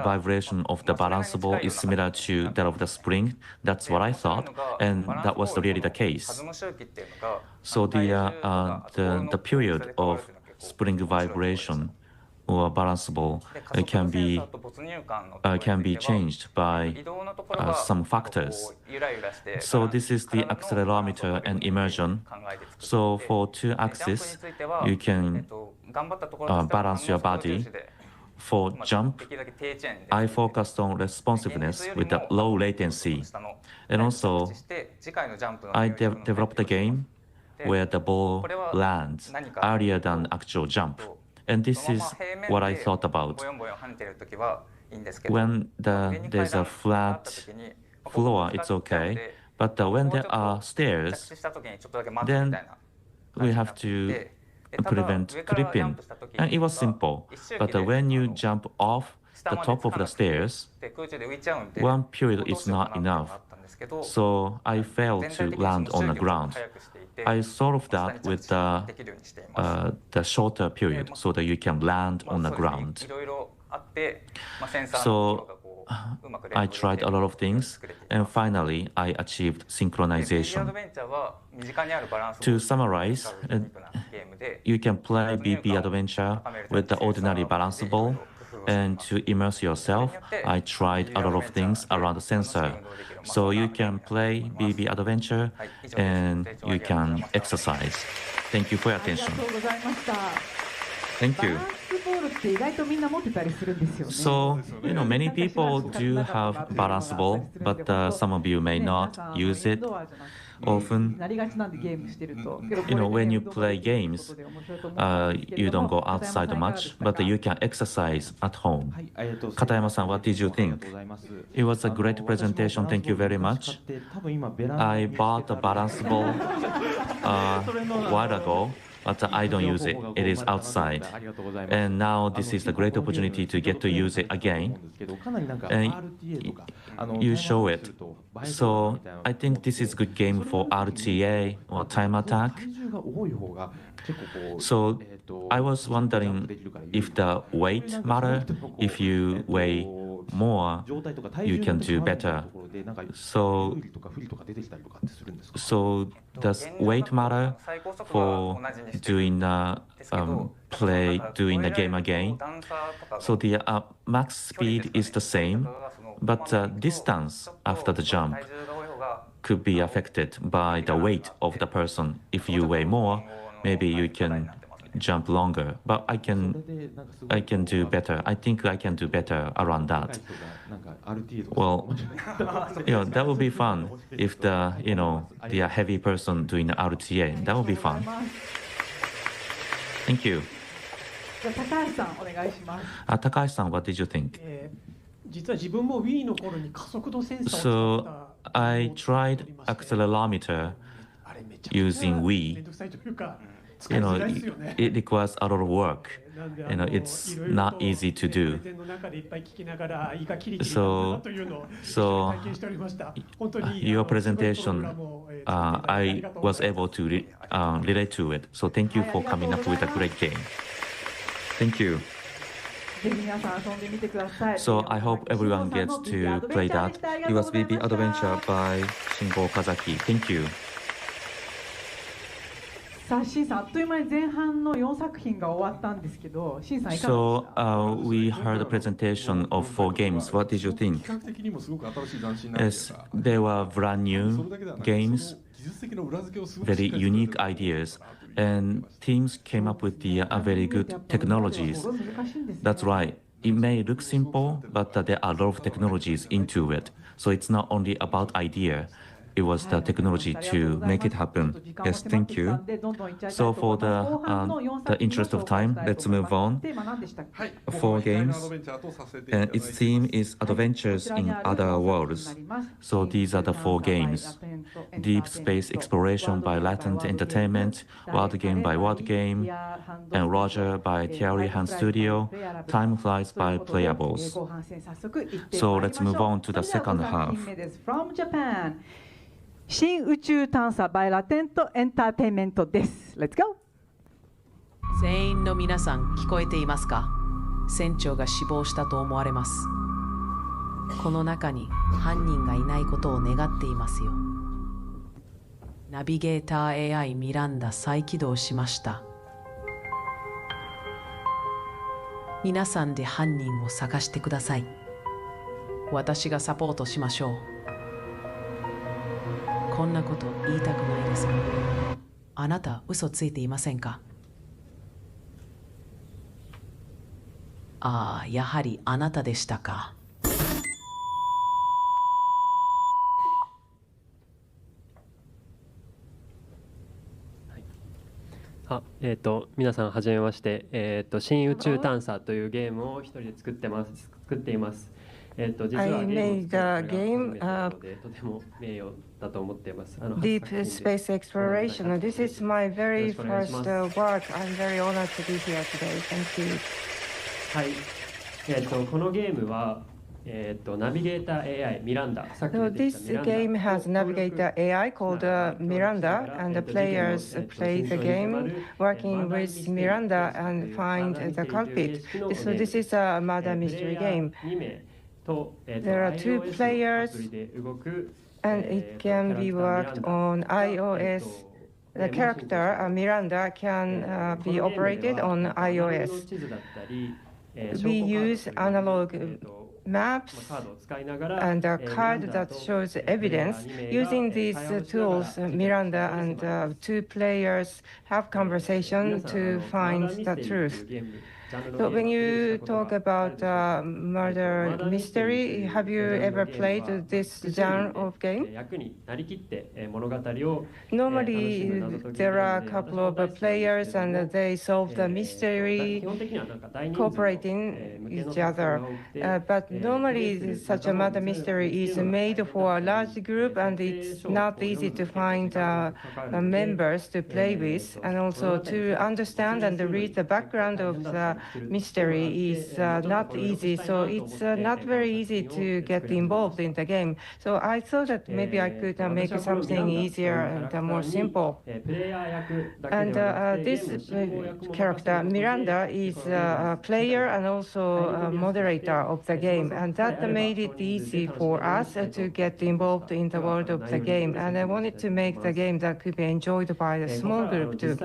vibration of the balance ball is similar to that of the spring? That's what I thought, and that was really the case. So the period of spring vibration or balance ball can be changed by some factors. So this is the accelerometer and immersion. So for 2 axes, you can balance your body. For jump, I focused on responsiveness with the low latency. And also, I developed a game where the ball lands earlier than actual jump. And this is what I thought about. When there's a flat floor, it's okay. But when there are stairs, then we have to prevent tripping. And it was simple. But when you jump off the top of the stairs, 1 period is not enough. so I failed to land on the ground. I solved that with the shorter period so that you can land on the ground. So I tried a lot of things, and finally I achieved synchronization. To summarize, you can play BB Adventure with the ordinary balance ball, and to immerse yourself, I tried a lot of things around the sensor. So you can play BB Adventure and you can exercise. Thank you for your attention. Thank you. So, many people do have balance ball, but some of you may not use it often. When you play games, you don't go outside much, but you can exercise at home. Katayama-san, what did you think? It was a great presentation. Thank you very much. I bought a balance ball a while ago, but I don't use it. It is outside. And now this is a great opportunity to get to use it again. And you show it. So I think this is a good game for RTA or time attack. So I was wondering if the weight matter. If you weigh more, you can do better. So does weight matter for doing doing the game again? So the max speed is the same, but distance after the jump could be affected by the weight of the person. If you weigh more, maybe you can jump longer, but I can do better. I think I can do better around that. Well, that would be fun if the heavy person doing the RTA. That would be fun. Thank you. Takahashi-san, what did you think? So I tried accelerometer using Wii. It requires a lot of work. It's not easy to do. So your presentation, I was able to relate to it. So thank you for coming up with a great game. Thank you. So I hope everyone gets to play that. It was BB Adventure by Shingo Okazaki. Thank you. So we heard a presentation of 4 games. What did you think? Yes, they were brand new games, very unique ideas, and teams came up with the very good technologies. That's right. It may look simple, but there are a lot of technologies into it. So it's not only about idea. It was the technology to make it happen. Yes, thank you. So for the interest of time, let's move on. 4 games, and its theme is Adventures in Other Worlds. So these are the 4 games. Deep Space Exploration by Latent Entertainment, Word Game by Word Game, and Roger by Theory Hand Studio, Time Flies by Playables. So let's move on to the second half. From Japan. 新宇宙探査 by ラテントエンターテインメントです。Let's go! 全員の皆さん聞こえていますか？船長が死亡したと思われます。この中に犯人がいないことを願っていますよ。ナビゲーター AI ミランダ再起動しました。皆さんで犯人を探してください。私がサポートしましょう。こんなこと言いたくないですか？あなた嘘ついていませんか？ああ、やはりあなたでしたか。皆さんはじめまして、新宇宙探査というゲームを一人で作っています。実はゲームを作ったのでとても名誉だと思っています。Deep Space Exploration. This is my very first work. I'm very honored to be here today. Thank you. はい。このゲームは Navigator AI Miranda. So this game has Navigator AI called Miranda, and the players play the game working with Miranda and find the culprit. So this is a murder mystery game. There are 2 players, and it can be worked on iOS. The character, Miranda, can be operated on iOS. We use analog maps and a card that shows evidence. Using these tools, Miranda and 2 players have conversation to find the truth. So when you talk about murder mystery, have you ever played this genre of game? Normally, there are a couple of players and they solve the mystery cooperating each other. But normally, such a murder mystery is made for a large group, and it's not easy to find members to play with, and also to understand and read the background of the mystery is not easy, so it's not very easy to get involved in the game. So I thought that maybe I could make something easier and more simple. And this character, Miranda, is a player and also a moderator of the game, and that made it easy for us to get involved in the world of the game. And I wanted to make the game that could be enjoyed by a small group too.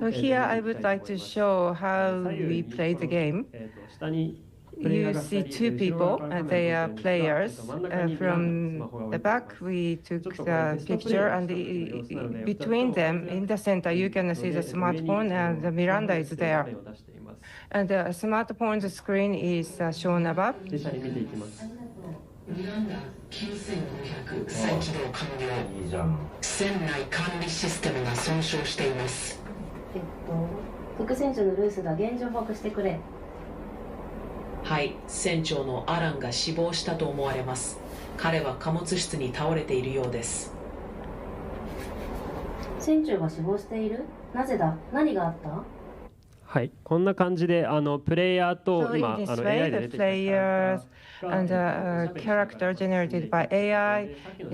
So here I would like to show how we play the game. You see 2 people, they are players. From the back, we took the picture, and between them, in the center, you can see the smartphone, and the Miranda is there. And the smartphone screen is shown above. 再起動完了。船内管理システムが損傷しています。副船長のルースが現状報告してくれ。はい、船長のアランが死亡したと思われます。彼は貨物室に倒れているようです。船長が死亡している？なぜだ？何があった？はい、こんな感じでプレイヤーと今AI で出てきた and a character generated by AI,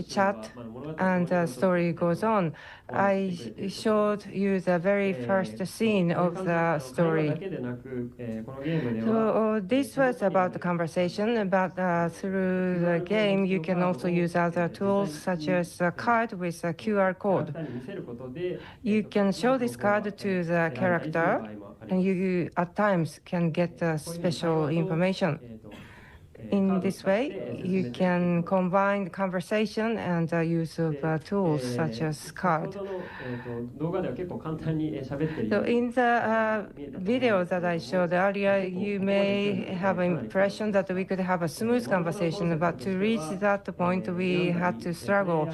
chat, and the story goes on. I showed you the very first scene of the story. So this was about the conversation, but through the game you can also use other tools such as a card with a QR code. You can show this card to the character, and you at times can get special information. In this way, you can combine conversation and the use of tools such as card. So in the video that I showed earlier, you may have an impression that we could have a smooth conversation, but to reach that point, we had to struggle.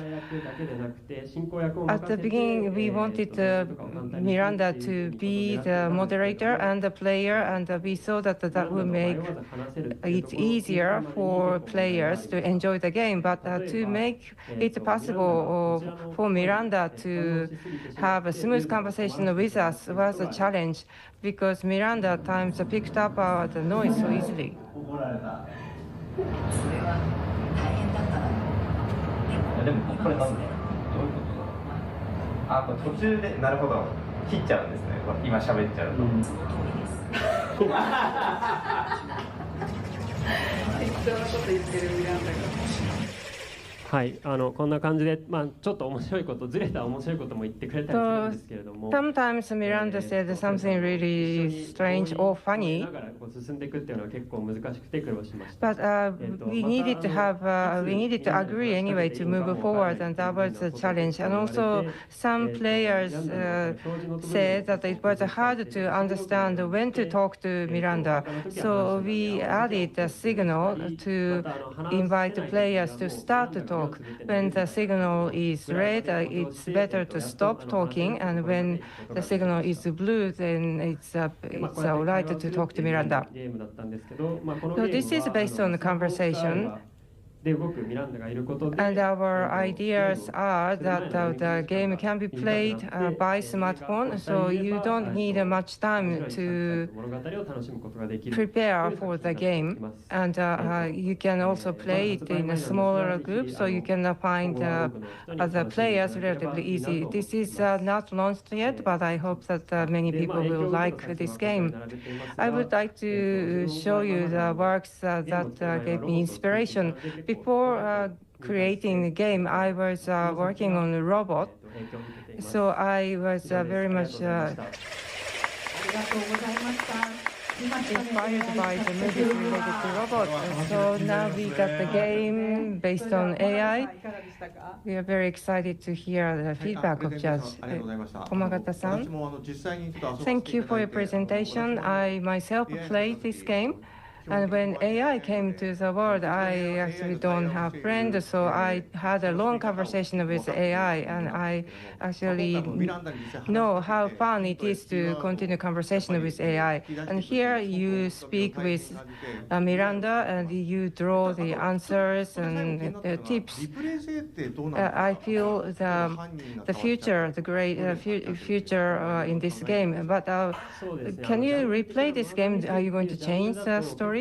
At the beginning, we wanted Miranda to be the moderator and the player, and we thought that that would make it easier for players to enjoy the game, but to make it possible for Miranda to have a smooth conversation with us was a challenge, because Miranda at times picked up the noise so easily. でもこれなんでどういうことだ？あ、これ途中でなるほど切っちゃうんですね。今喋っちゃうと。はい、こんな感じで、ちょっと面白いこと、ずれた面白いことも言ってくれたりするんですけれども。Sometimes Miranda said something really strange or funny. 進んでいくっていうのは結構難しくて苦労しました。But we needed to agree anyway to move forward, and that was a challenge. And also, some players said that it was hard to understand when to talk to Miranda. So we added a signal to invite the players to start to talk. When the signal is red, it's better to stop talking, and when the signal is blue, then it's all right to talk to Miranda. So this is based on the conversation. And our ideas are that the game can be played by smartphone, so you don't need much time to prepare for the game. And you can also play it in a smaller group, so you can find other players relatively easy. This is not launched yet, but I hope that many people will like this game. I would like to show you the works that gave me inspiration. Before creating the game, I was working on a robot, so I was very much inspired by the movies related to robots. So now we got the game based on AI. We are very excited to hear the feedback of Judge Komagata-san. Thank you for your presentation. I myself played this game. And when AI came to the world, I actually don't have friends, so I had a long conversation with AI, and I actually know how fun it is to continue conversation with AI. And here you speak with Miranda, and you draw the answers and tips. I feel the future, the great future in this game. But can you replay this game? Are you going to change the story?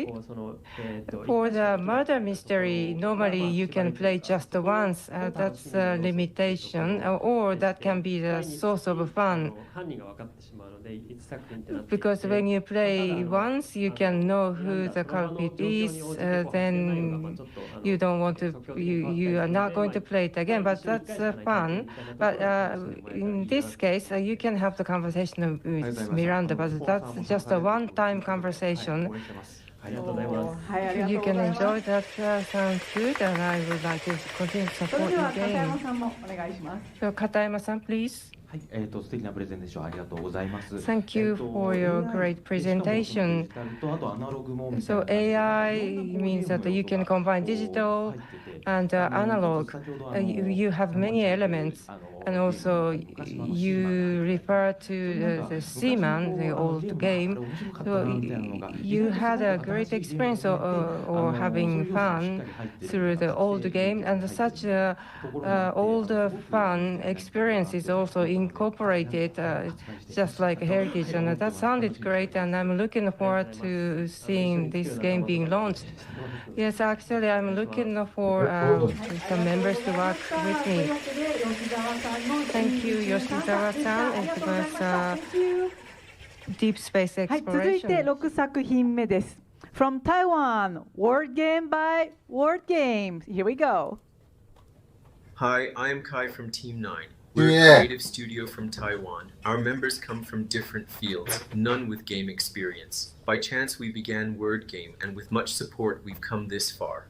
For the murder mystery, normally you can play just once. That's a limitation, or that can be the source of fun. Because when you play once, you can know who the culprit is. Then you don't want to. You are not going to play it again. But that's fun. But in this case, you can have the conversation with Miranda. But that's just a one-time conversation. You can enjoy that. Sounds good, and I would like to continue to support your game. So, Katayama-san, please. Thank you for your great presentation. So AI means that you can combine digital and analog. You have many elements, and also you refer to the Seaman, the old game. So you had a great experience or having fun through the old game, and such old fun experience is also incorporated, just like heritage, and that sounded great, and I'm looking forward to seeing this game being launched. Yes, actually, I'm looking for some members to work with me. Thank you, Yoshizawa-san. It was deep space はい、続い exploration. て6作品目です。From Taiwan, Word Game by Word Games. Here we go. Hi, I'm Kai from Team 9. We're Yeah. a creative studio from Taiwan. Our members come from different fields, none with game experience. By chance, we began Word Game, and with much support, we've come this far.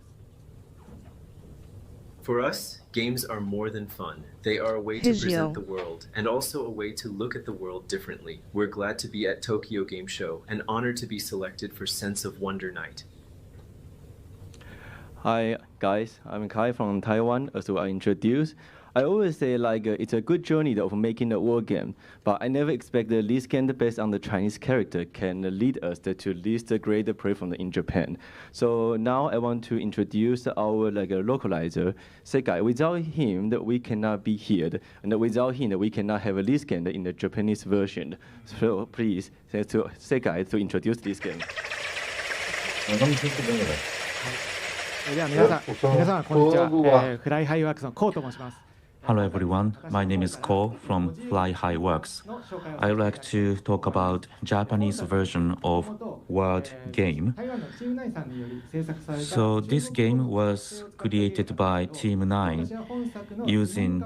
For us, games are more than fun. They are a way to present the world, and also a way to look at the world differently. We're glad to be at Tokyo Game Show, and honored to be selected for Sense of Wonder Night. Hi guys, I'm Kai from Taiwan. As I introduced, I always say it's a good journey of making a war game, but I never expected this game based on the Chinese character can lead us to list the great platform in Japan. So now I want to introduce our localizer, Sekai. Without him, we cannot be here, and without him, we cannot have this game in the Japanese version. So please, to Sekai to introduce this game. では皆さんこんにちは。フライハイワークスのコウと申します。 Hello everyone, my name is Ko from Fly High Works. I would like to talk about Japanese version of Word Game. So this game was created by Team 9 using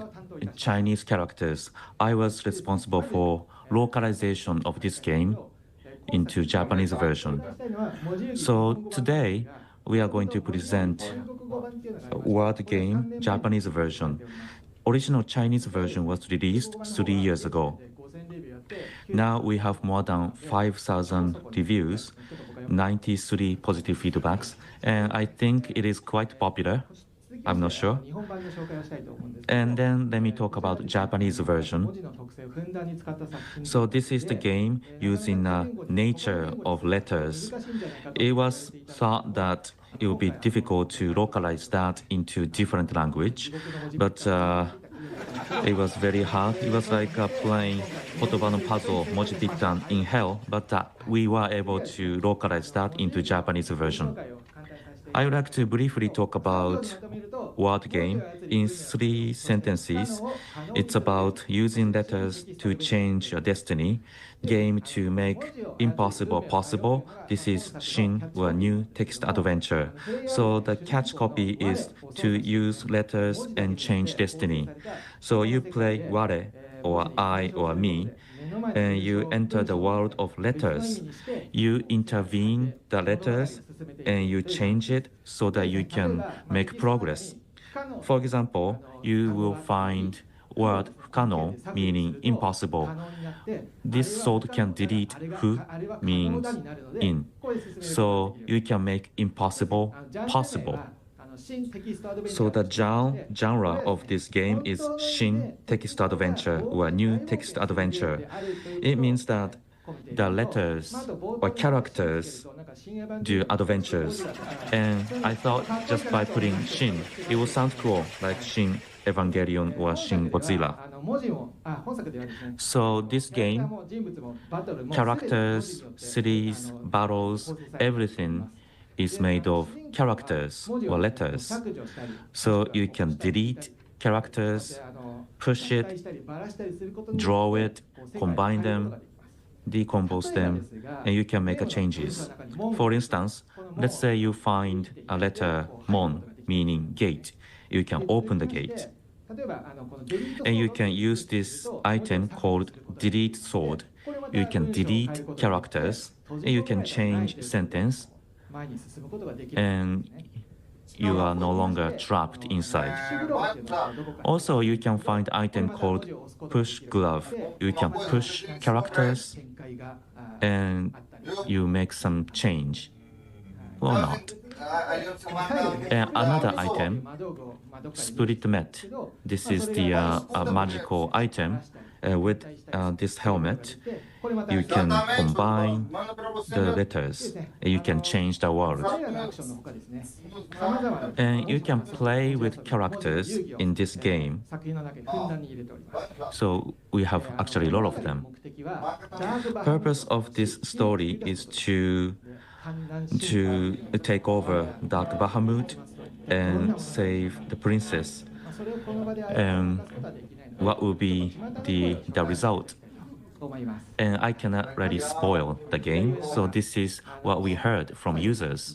Chinese characters. I was responsible for localization of this game into Japanese version. So today we are going to present Word Game Japanese version. Original Chinese version was released 3 years ago. Now we have more than 5,000 reviews, 93 positive feedbacks, and I think it is quite popular. I'm not sure. And then let me talk about Japanese version. So this is the game using the nature of letters. It was thought that it would be difficult to localize that into different language, but it was very hard. It was like playing Kotoba no Puzzle, Moji Pittan in hell, but we were able to localize that into Japanese version. I would like to briefly talk about word game in 3 sentences. It's about using letters to change your destiny, game to make impossible possible. This is Shin, or new text adventure. So the catch copy is to use letters and change destiny. So you play ware, or I, or me, and you enter the world of letters. You intervene the letters and you change it so that you can make progress. For example, you will find word fukano, meaning impossible. This sword can delete fu, means in. So you can make impossible possible. So the genre of this game is Shin text adventure, or new text adventure. It means that the letters or characters do adventures. And I thought just by putting Shin, it will sound cool, like Shin Evangelion or Shin Godzilla. So this game, characters, cities, battles, everything is made of characters or letters. So you can delete characters, push it, draw it, combine them, decompose them, and you can make changes. For instance, let's say you find a letter mon, meaning gate. You can open the gate. And you can use this item called delete sword. You can delete characters, and you can change sentence, and you are no longer trapped inside. Also, you can find item called push glove. You can push characters and you make some change or not. And another item, Spirit Met. This is the magical item with this helmet. You can combine the letters, and you can change the world. And you can play with characters in this game. So we have actually a lot of them. Purpose of this story is to take over Dark Bahamut and save the princess. And what will be the result? And I cannot really spoil the game, so this is what we heard from users.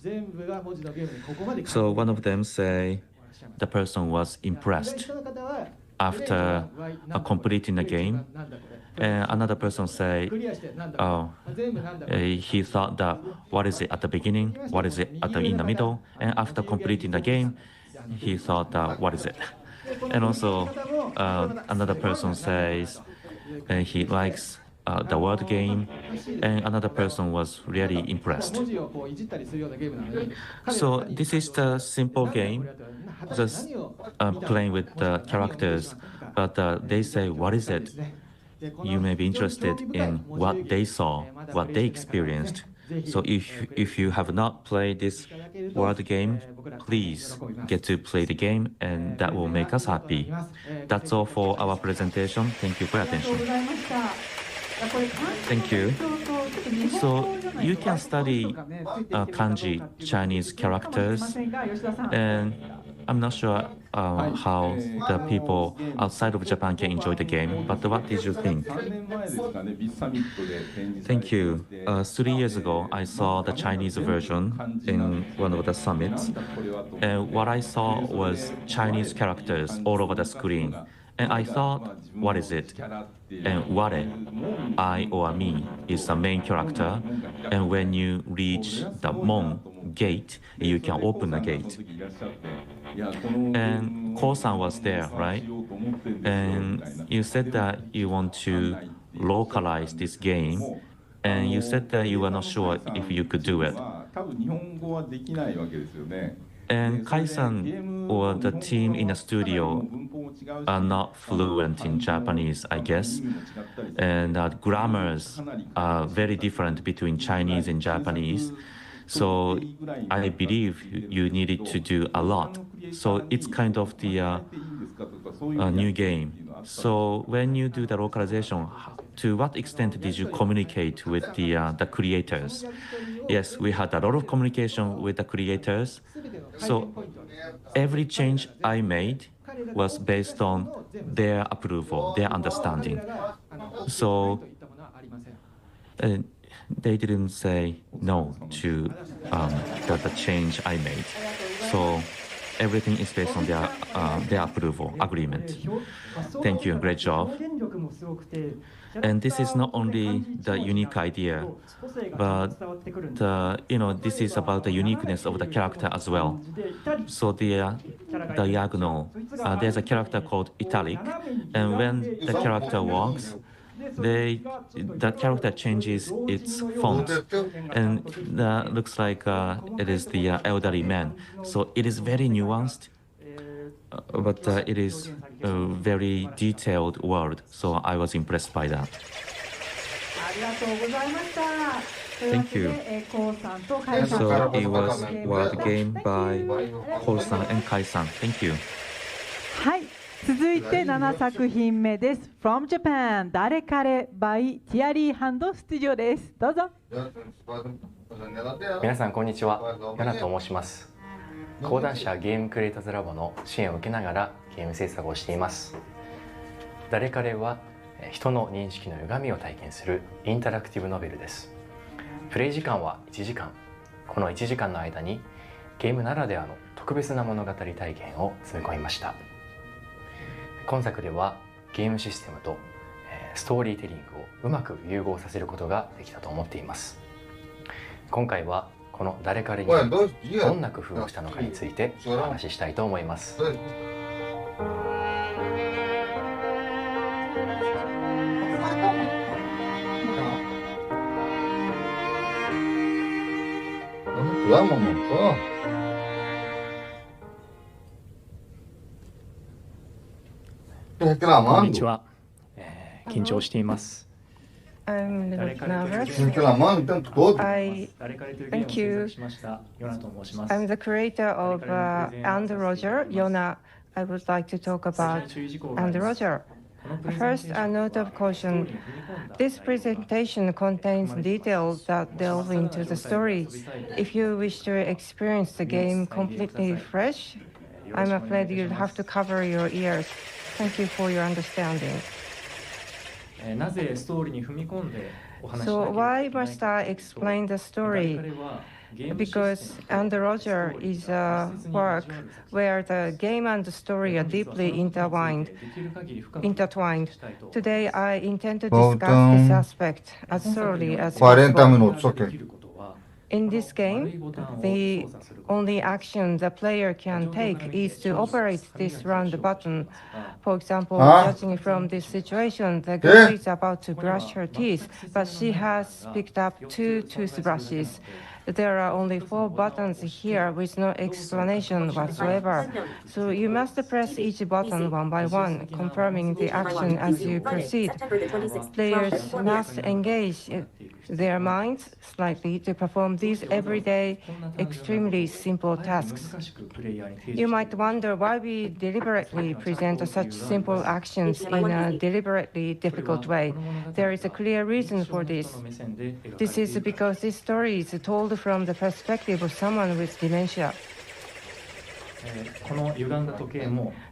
So one of them say the person was impressed after completing the game. And another person say, he thought that what is it at the beginning, what is it in the middle, and after completing the game, he thought that what is it? And also another person says he likes the word game, and another person was really impressed. So this is the simple game, just playing with the characters, but they say, what is it? You may be interested in what they saw, what they experienced. So if you have not played this word game, please get to play the game, and that will make us happy. That's all for our presentation. Thank you for your attention. Thank you. So you can study kanji, Chinese characters, and I'm not sure how the people outside of Japan can enjoy the game, but what did you think? Thank you. 3 years ago, I saw the Chinese version in one of the summits, and what I saw was Chinese characters all over the screen. And I thought, what is it? And ware, I or me, is the main character. And when you reach the mon, gate, you can open the gate. And Ko-san was there, right? And you said that you want to localize this game, and you said that you were not sure if you could do it. And Kai-san or the team in the studio are not fluent in Japanese, I guess. And grammars are very different between Chinese and Japanese. So I believe you needed to do a lot. So it's kind of the new game. So when you do the localization, to what extent did you communicate with the creators? Yes, we had a lot of communication with the creators. So every change I made was based on their approval, their understanding. So they didn't say no to the change I made. So everything is based on their approval, agreement. Thank you, great job. And this is not only the unique idea, but this is about the uniqueness of the character as well. So the diagonal, there's a character called Italic, and when the character walks, the character changes its font, and looks like it is the elderly man. So it is very nuanced, but it is a very detailed word. So I was impressed by that. Thank you. So it was word game by Ko-san and Kai-san. Thank you. はい。続いて7作品目です。From Japan 誰彼 by ティアリーハンドスタジオです。どうぞ。皆さんこんにちは。ヨナと申します。講談社ゲームクリエイターズラボの支援を受けながらゲーム制作をしています。誰彼は人の認識の歪みを体験するインタラクティブノベルです。プレイ時間は1時間。この1時間の間にゲームならではの特別な物語体験を詰め込みました。今作ではゲームシステムとストーリーテリングをうまく融合させることができたと思っています。今回はこの誰彼にどんな工夫をしたのかについてお話ししたいと思います。こんにちは。緊張しています。I'm a little nervous. Thank you. I'm the creator of And Roger, Yona. I would like to talk about And Roger. First, a note of caution. This presentation contains details that delve into the story. If you wish to experience the game completely fresh, I'm afraid you'll have to cover your ears. Thank you for your understanding. So why must I explain the story? Because And Roger is a work where the game and the story are deeply intertwined. Today I intend to discuss this aspect as thoroughly as possible. In this game, the only action the player can take is to operate this round button. For example, judging from this situation, the girl is about to brush her teeth, but she has picked up 2 toothbrushes. There are only 4 buttons here with no explanation whatsoever. So you must press each button one by one, confirming the action as you proceed. Players must engage their minds slightly to perform these everyday, extremely simple tasks. You might wonder why we deliberately present such simple actions in a deliberately difficult way. There is a clear reason for this. This is because this story is told from the perspective of someone with dementia.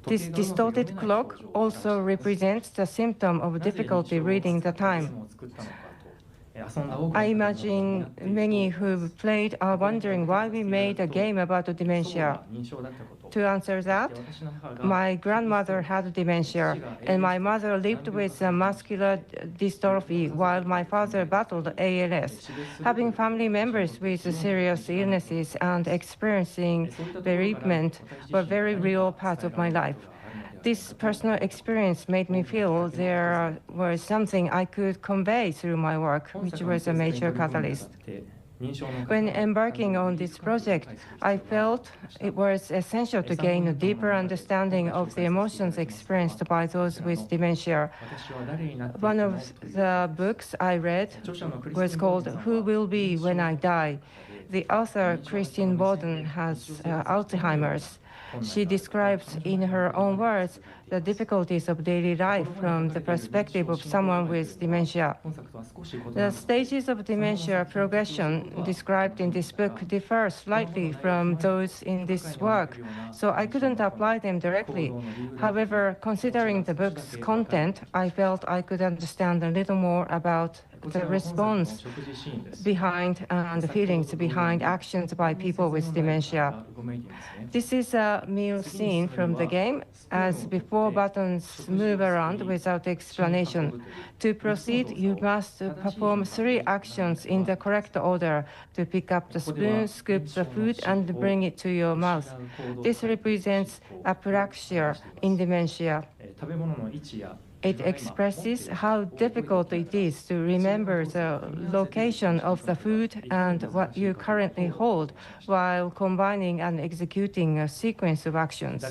This distorted clock also represents the symptom of difficulty reading the time. I imagine many who've played are wondering why we made a game about dementia. To answer that, my grandmother had dementia, and my mother lived with muscular dystrophy while my father battled ALS. Having family members with serious illnesses and experiencing bereavement were very real parts of my life. This personal experience made me feel there was something I could convey through my work, which was a major catalyst. When embarking on this project, I felt it was essential to gain a deeper understanding of the emotions experienced by those with dementia. One of the books I read was called Who Will Be When I Die? The author, Christine Borden, has Alzheimer's. She describes in her own words the difficulties of daily life from the perspective of someone with dementia. The stages of dementia progression described in this book differ slightly from those in this work, so I couldn't apply them directly. However, considering the book's content, I felt I could understand a little more about the response behind and the feelings behind actions by people with dementia. This is a meal scene from the game. As before, buttons move around without explanation. To proceed, you must perform 3 actions in the correct order: to pick up the spoon, scoop the food, and bring it to your mouth. This represents apraxia in dementia. It expresses how difficult it is to remember the location of the food and what you currently hold while combining and executing a sequence of actions.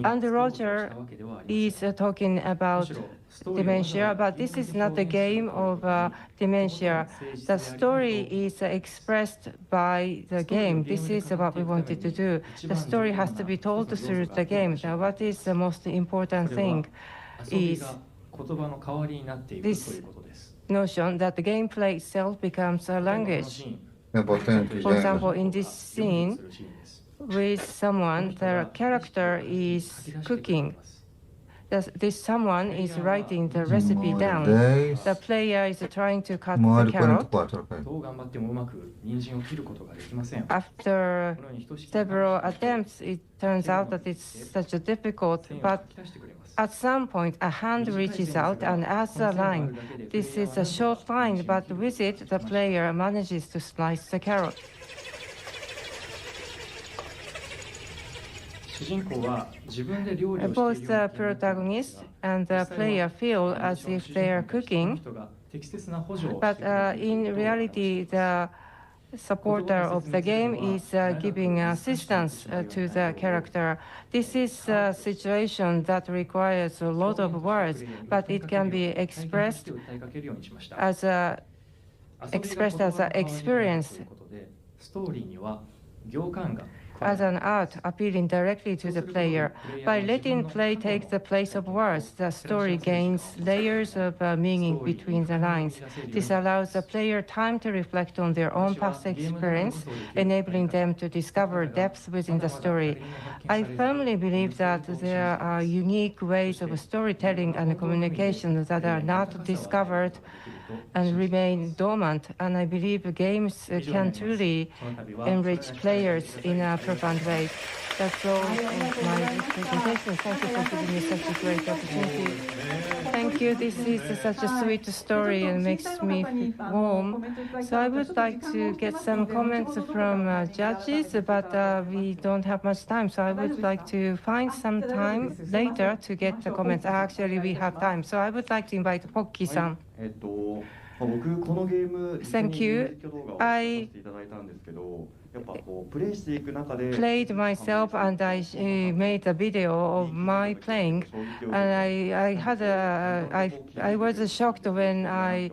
And Roger is talking about dementia, but this is not a game of dementia. The story is expressed by the game. This is what we wanted to do. The story has to be told through the game. Now, what is the most important thing is this notion that the gameplay itself becomes a language. For example, in this scene, with someone, the character is cooking. This someone is writing the recipe down. The player is trying to cut the carrot. After several attempts, it turns out that it's such a difficult, but at some point, a hand reaches out and adds a line. This is a short line, but with it, the player manages to slice the carrot. Both the protagonist and the player feel as if they are cooking, but in reality, the supporter of the game is giving assistance to the character. This is a situation that requires a lot of words, but it can be expressed as an experience, as an art appealing directly to the player. By letting play take the place of words, the story gains layers of meaning between the lines. This allows the player time to reflect on their own past experience, enabling them to discover depth within the story. I firmly believe that there are unique ways of storytelling and communication that are not discovered and remain dormant, and I believe games can truly enrich players in a profound way. That's all of my presentation. Thank you for giving me such a great opportunity. Thank you. This is such a sweet story and makes me warm. So I would like to get some comments from judges, but we don't have much time. So I would like to find some time later to get the comments. Actually, we have time. So I would like to invite Pokki-san. Thank you. I played myself and I made a video of my playing, and I was shocked when I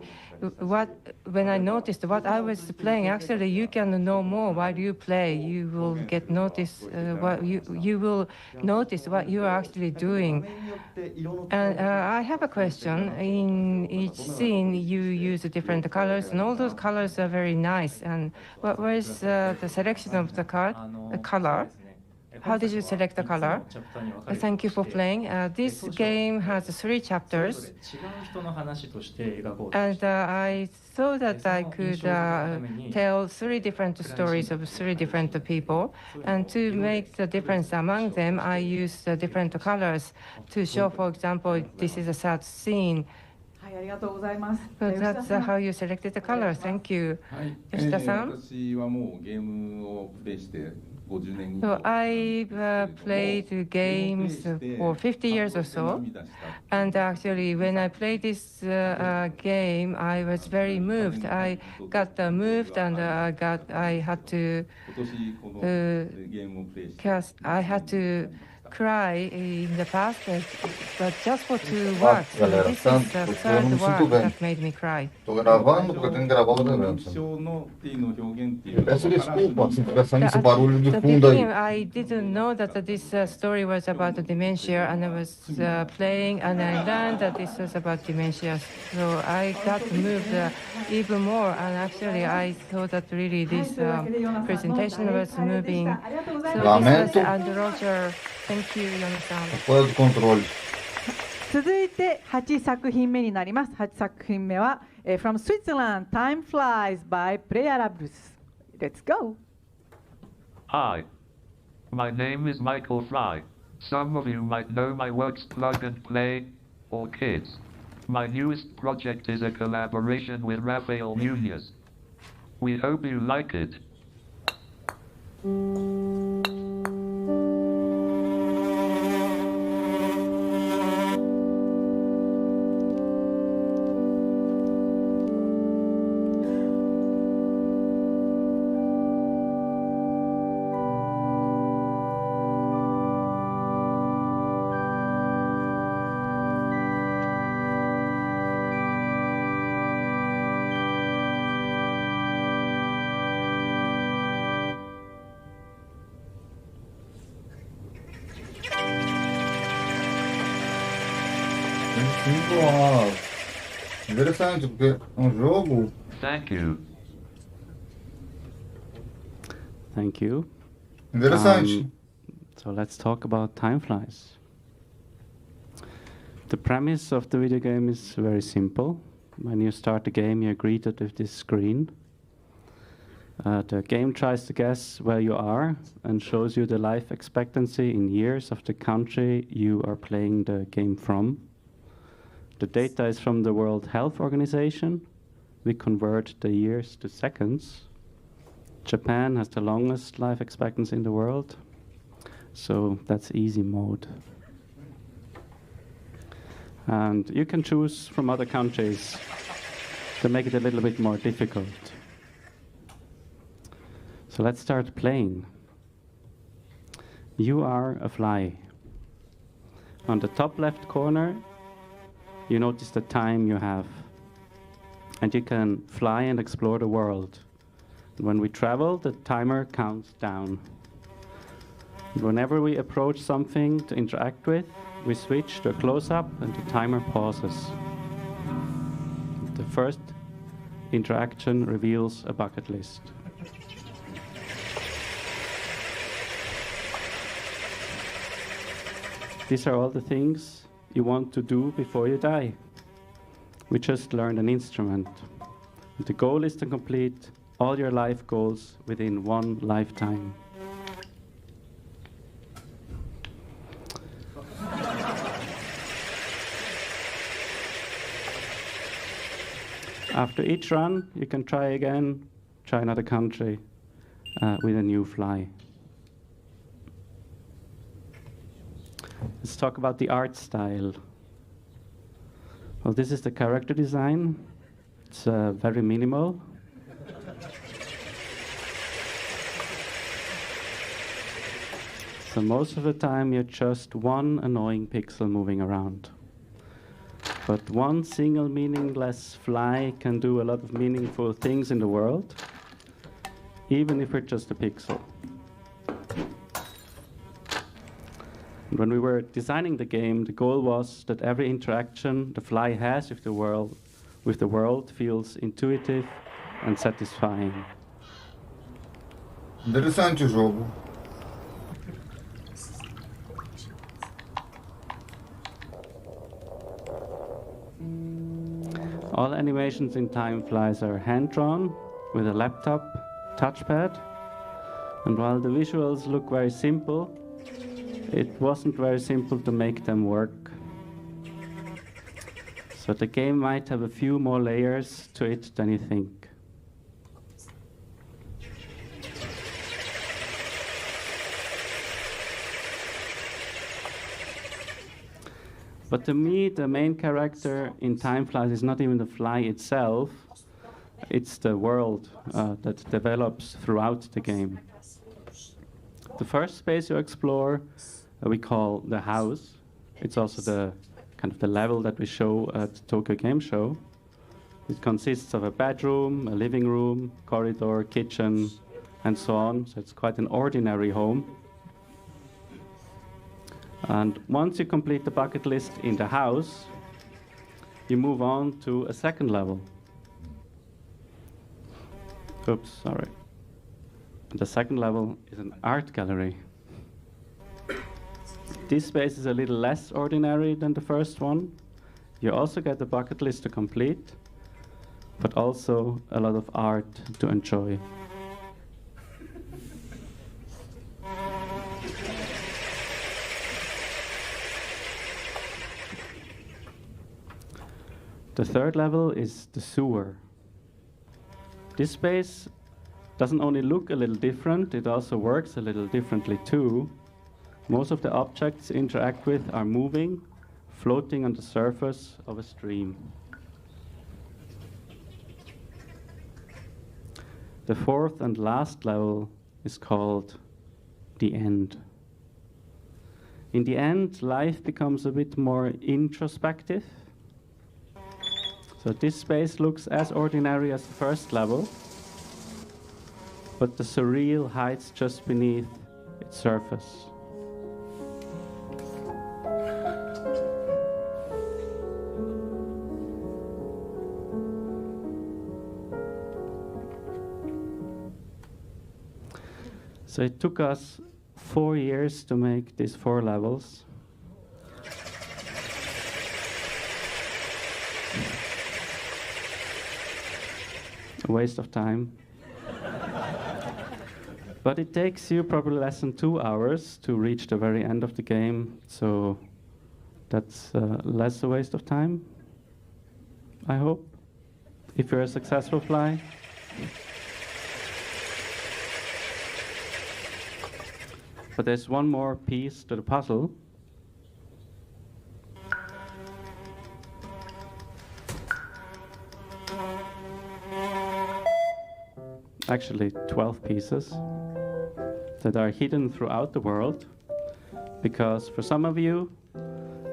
noticed what I was playing. Actually, you can know more while you play. You will get notice what you will notice what you are actually doing. And I have a question. In each scene, you use different colors, and all those colors are very nice. And what was the selection of the color? How did you select the color? Thank you for playing. This game has 3 chapters, and I thought that I could tell 3 different stories of 3 different people, and to make the difference among them, I used different colors to show, for example, this is a sad scene. So that's how you selected the color. Thank you. Yoshida-san? So I've played games for 50 years or so, and actually when I played this game, I was very moved. I got moved, and I had to cry in the past, but just for 2 words. This is the third word that made me cry. Tô gravando porque eu tenho que gravar os eventos. Peço desculpa se tiver saindo esse barulho de fundo aí. I didn't know that this story was about dementia, and I was playing, and I learned that this was about dementia. So I got moved even more, and actually I thought that really this presentation was moving. So this was and Roger. Thank you, Yomi-san. 続いて8作品目になります。8作品目は、From Switzerland, Time Flies by Playarables. Let's go. Hi. My name is Michael Fry. Some of you might know my works Plug and Play or Kids. My newest project is a collaboration with Rafael Munoz. We hope you like it. Interessante, porque jogo. Thank you. Thank you. Interessante. So let's talk about Time Flies. The premise of the video game is very simple. When you start the game, you're greeted with this screen. The game tries to guess where you are and shows you the life expectancy in years of the country you are playing the game from. The data is from the World Health Organization. We convert the years to seconds. Japan has the longest life expectancy in the world, so that's easy mode. And you can choose from other countries to make it a little bit more difficult. So let's start playing. You are a fly. On the top left corner, you notice the time you have. And you can fly and explore the world. When we travel, the timer counts down. Whenever we approach something to interact with, we switch to a close-up and the timer pauses. The first interaction reveals a bucket list. These are all the things you want to do before you die. We just learned an instrument. The goal is to complete all your life goals within one lifetime. After each run, you can try again, try another country with a new fly. Let's talk about the art style. Well, this is the character design. It's very minimal. So most of the time you're just one annoying pixel moving around. But one single meaningless fly can do a lot of meaningful things in the world, even if we're just a pixel. When we were designing the game, the goal was that every interaction the fly has with the world feels intuitive and satisfying. Interessante o jogo. All animations in Time Flies are hand-drawn with a laptop touchpad. And while the visuals look very simple, it wasn't very simple to make them work. So the game might have a few more layers to it than you think. But to me, the main character in Time Flies is not even the fly itself, it's the world that develops throughout the game. The first space you explore, we call the house. It's also the kind of the level that we show at Tokyo Game Show. It consists of a bedroom, a living room, corridor, kitchen, and so on. So it's quite an ordinary home. And once you complete the bucket list in the house, you move on to a second level. Oops, sorry. The second level is an art gallery. This space is a little less ordinary than the first one. You also get the bucket list to complete, but also a lot of art to enjoy. The third level is the sewer. This space doesn't only look a little different, it also works a little differently too. Most of the objects you interact with are moving, floating on the surface of a stream. The fourth and last level is called the end. In the end, life becomes a bit more introspective. So this space looks as ordinary as the first level, but the surreal hides just beneath its surface. So it took us 4 years to make these 4 levels. A waste of time. But it takes you probably less than 2 hours to reach the very end of the game, so that's less a waste of time, I hope, if you're a successful fly. But there's one more piece to the puzzle. Actually 12 pieces that are hidden throughout the world, because for some of you,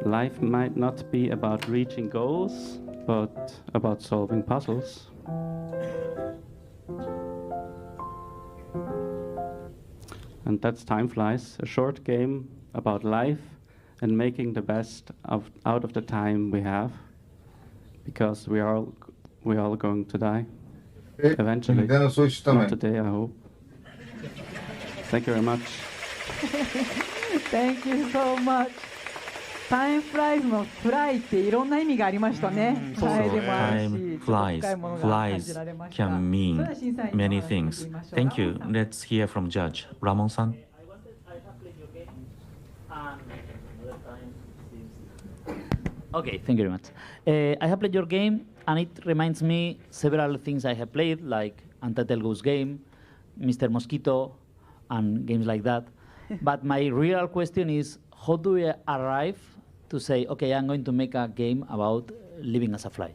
life might not be about reaching goals, but about solving puzzles. And that's Time Flies, a short game about life and making the best out of the time we have, because we are all going to die. Eventually. Not today, I hope. Thank you very much. Thank you so much. Time flies のフライっていろんな意味がありましたね。Time flies. Flies can mean many things. Thank you. Let's hear from Judge Ramon-san. Okay, thank you very much. I have played your game, and it reminds me several things I have played, like Untitled Goose Game, Mr. Mosquito, and games like that. But my real question is, how do we arrive to say, okay, I'm going to make a game about living as a fly?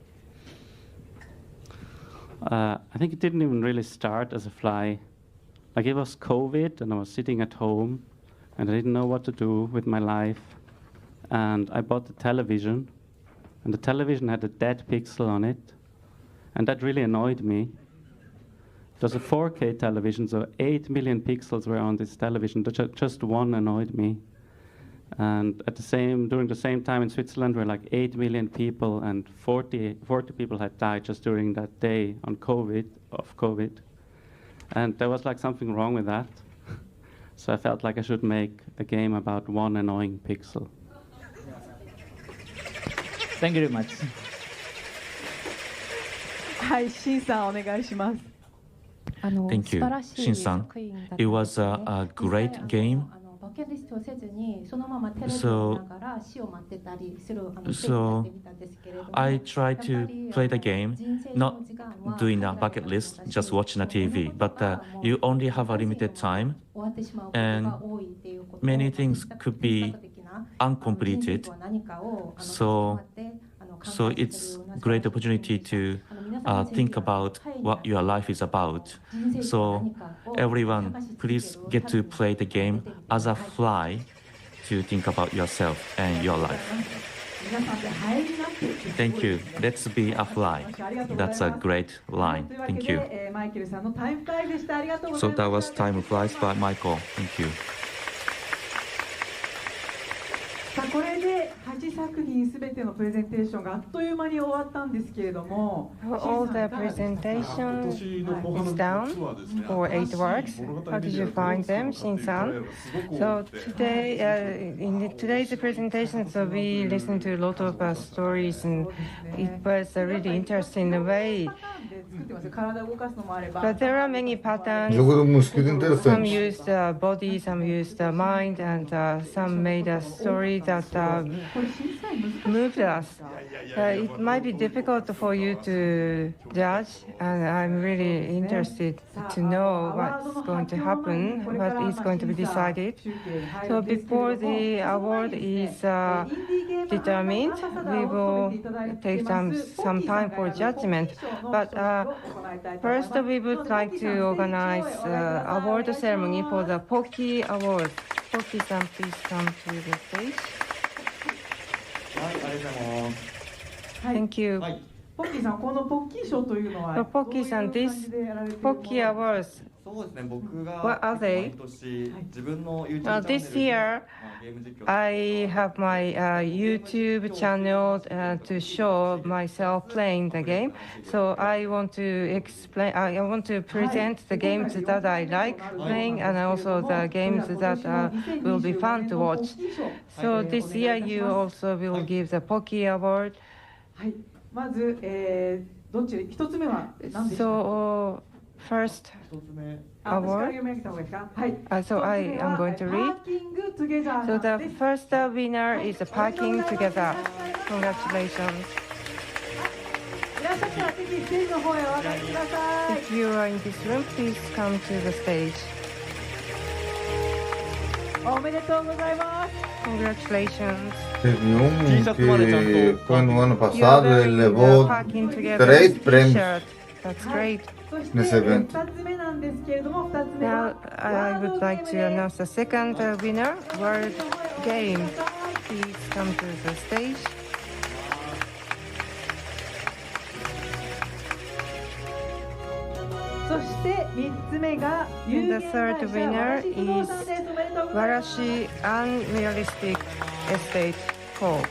I think it didn't even really start as a fly. Like, it was COVID, and I was sitting at home, and I didn't know what to do with my life. And I bought the television, and the television had a dead pixel on it, and that really annoyed me. It was a 4K television, so 8 million pixels were on this television. Just one annoyed me. And during the same time in Switzerland, were like 8 million people, and 40 people had died just during that day of COVID. And there was like something wrong with that. So I felt like I should make a game about one annoying pixel. Thank you very much. はい、シンさんお願いします。 Thank you, Shin-san. It was a great game, So I try to play the game, not doing a bucket list, just watching a TV, but you only have a limited time, and many things could be uncompleted. So it's great opportunity to think about what your life is about. So everyone, please get to play the game as a fly to think about yourself and your life. Thank you. Let's be a fly. That's a great line. Thank you. So that was Time Flies by Michael. Thank you. さあこれで8作品すべてのプレゼンテーションがあっという間に終わったんですけれども All the presentation is down for 8 works. How did you find them, Shin-san? So today, in today's presentation, so we listened to a lot of stories, and it was a really interesting way. But there are many patterns. Some used body, some used mind, and some made a story that moved us. It might be difficult for you to judge, and I'm really interested to know what's going to happen, what is going to be decided. So before the award is determined, we will take some time for judgment. But first, we would like to organize award ceremony for the Pocky Award. Pocky-san, please come to the stage. Thank you. Pocky-san, このポッキー賞というのは Pocky-san, this Pocky Awards, what are they? This year, I have my YouTube channel to show myself playing the game. So I want to explain, I want to present the games that I like playing and also the games that will be fun to watch. So this year, you also will give the Pocky Award. まず、どっち一つ目は何でしょう So first award. So I am going to read. So the first winner is Parking Together. Congratulations. If you are in this room, please come to the stage. おめでとうございます Congratulations. Teve que foi no ano passado, ele levou 3 prêmios That's great. nesse evento. Now I would like to announce the second winner, Word Game. Please come to the stage. And the third winner is Warashi Unrealistic Estate Co.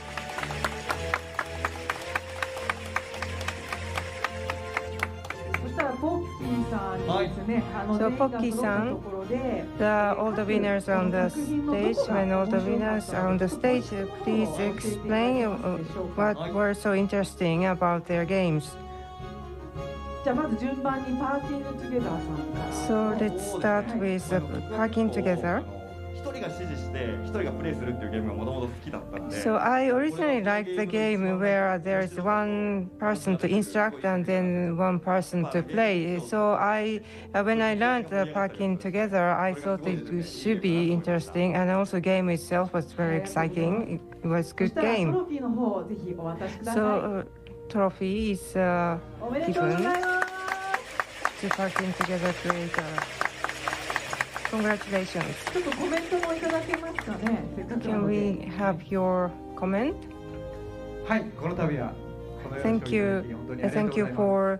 So Pocky-san, all the winners on the stage, when all the winners are on the stage, please explain what were so interesting about their games. So let's start with Parking Together. So I originally liked the game where there is one person to instruct and then one person to play. So when I learned Parking Together, I thought it should be interesting, and also the game itself was very exciting. It was a good game. So trophy is given to Parking Together creator. Congratulations. Can we have your comment? Thank you. Thank you for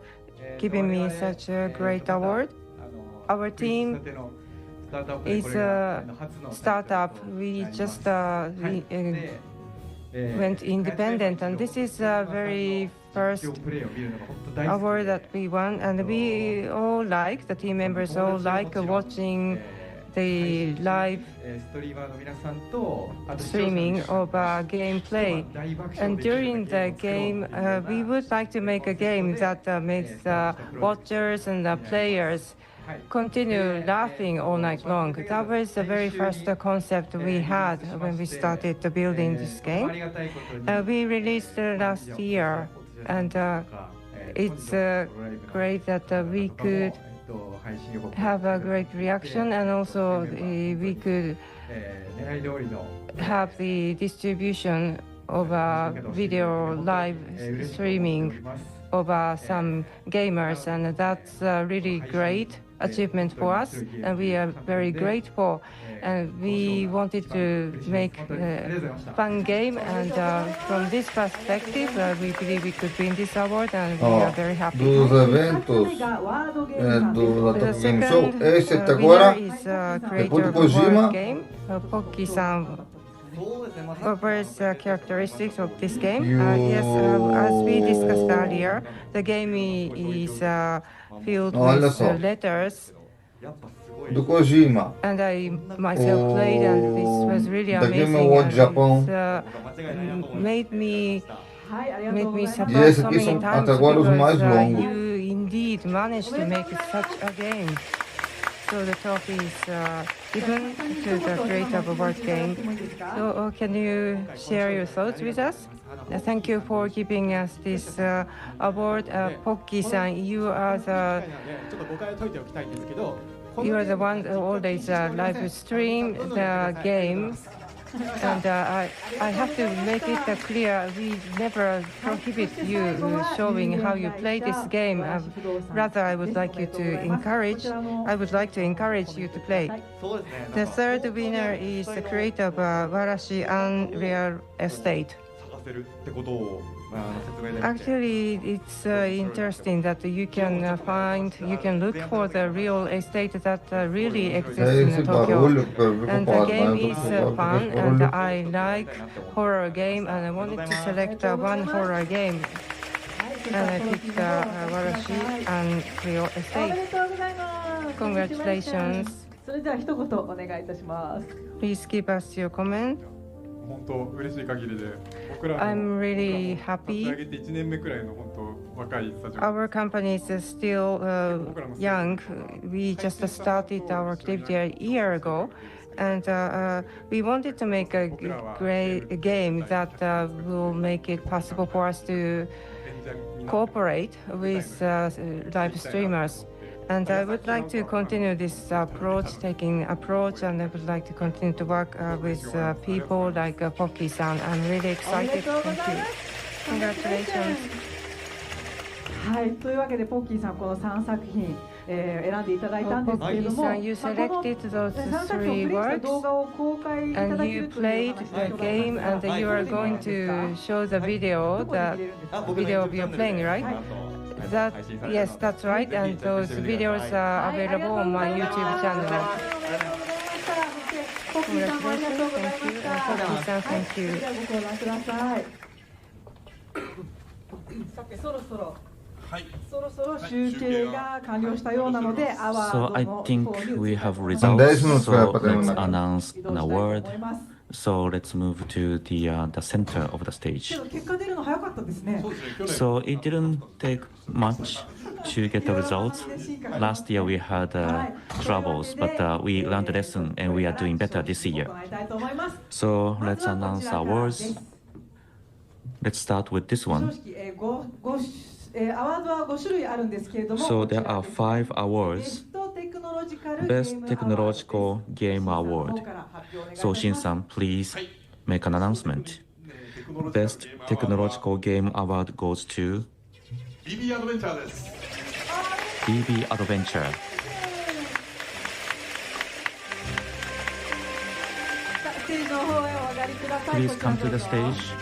giving me such a great award. Our team is a startup. We just went independent, and this is a very first award that we won, and we all like, the team members all like watching the live streaming of gameplay. And during the game, we would like to make a game that makes the watchers and the players continue laughing all night long. That was the very first concept we had when we started building this game. We released last year, and it's great that we could have a great reaction, and also we could have the distribution of video live streaming of some gamers, and that's a really great achievement for us, and we are very grateful. And we wanted to make a fun game, and from this perspective, we believe we could win this award, and we are very happy. Dos eventos do Tokyo Game Show, esse até agora, depois de Kojima, Pokki-san covers characteristics of this game. Yes, as we discussed earlier, the game is filled with letters. Do Kojima. And I myself played, and this was really amazing. Made me surprised so many times because you indeed managed to make such a game. So the trophy is given to the creator of a word game. So can you share your thoughts with us? Thank you for giving us this award. Pokki-san, you are the one who always live stream the game. And I have to make it clear, we never prohibit you showing how you play this game. Rather, I would like to encourage you to play. The third winner is the creator of Warashi Unreal Estate. Actually, it's interesting that you can look for the real estate that really exists in Tokyo. And the game is fun, and I like horror game, and I wanted to select one horror game. And I picked Warashi and Real Estate. Congratulations. Please give us your comment. I'm really happy. Our company is still young. We just started our activity a year ago, and we wanted to make a great game that will make it possible for us to cooperate with live streamers. And I would like to continue this taking approach, and I would like to continue to work with people like Pokki-san. I'm really excited. Thank you. Congratulations. はい、というわけでポッキーさんこの3作品、選んでいただいたんですけれども、Pokki-san, you selected those 3 words, and you played the game, and you are going to show the video of your playing, right? Yes, that's right, and those videos are available on my YouTube channel. Congratulations, thank you, and Pokki-san, thank you. さてそろそろ集計が完了したようなので、アワード So I の think 購入 we have ですね。 results. So let's announce an award. So let's move to the center of the stage. 結果出るの早かったですね。 So it didn't take much to get the results. Last year we had troubles, but we learned a lesson and we are doing better this year. So let's announce our awards. Let's start with this one. アワードは5種類あるんですけれども、 So there are 5 awards. Best Technological Game Award. So Shin-san, please make an announcement. Best Technological Game Award goes to BB Adventure です。BB Adventure. Please come to the stage.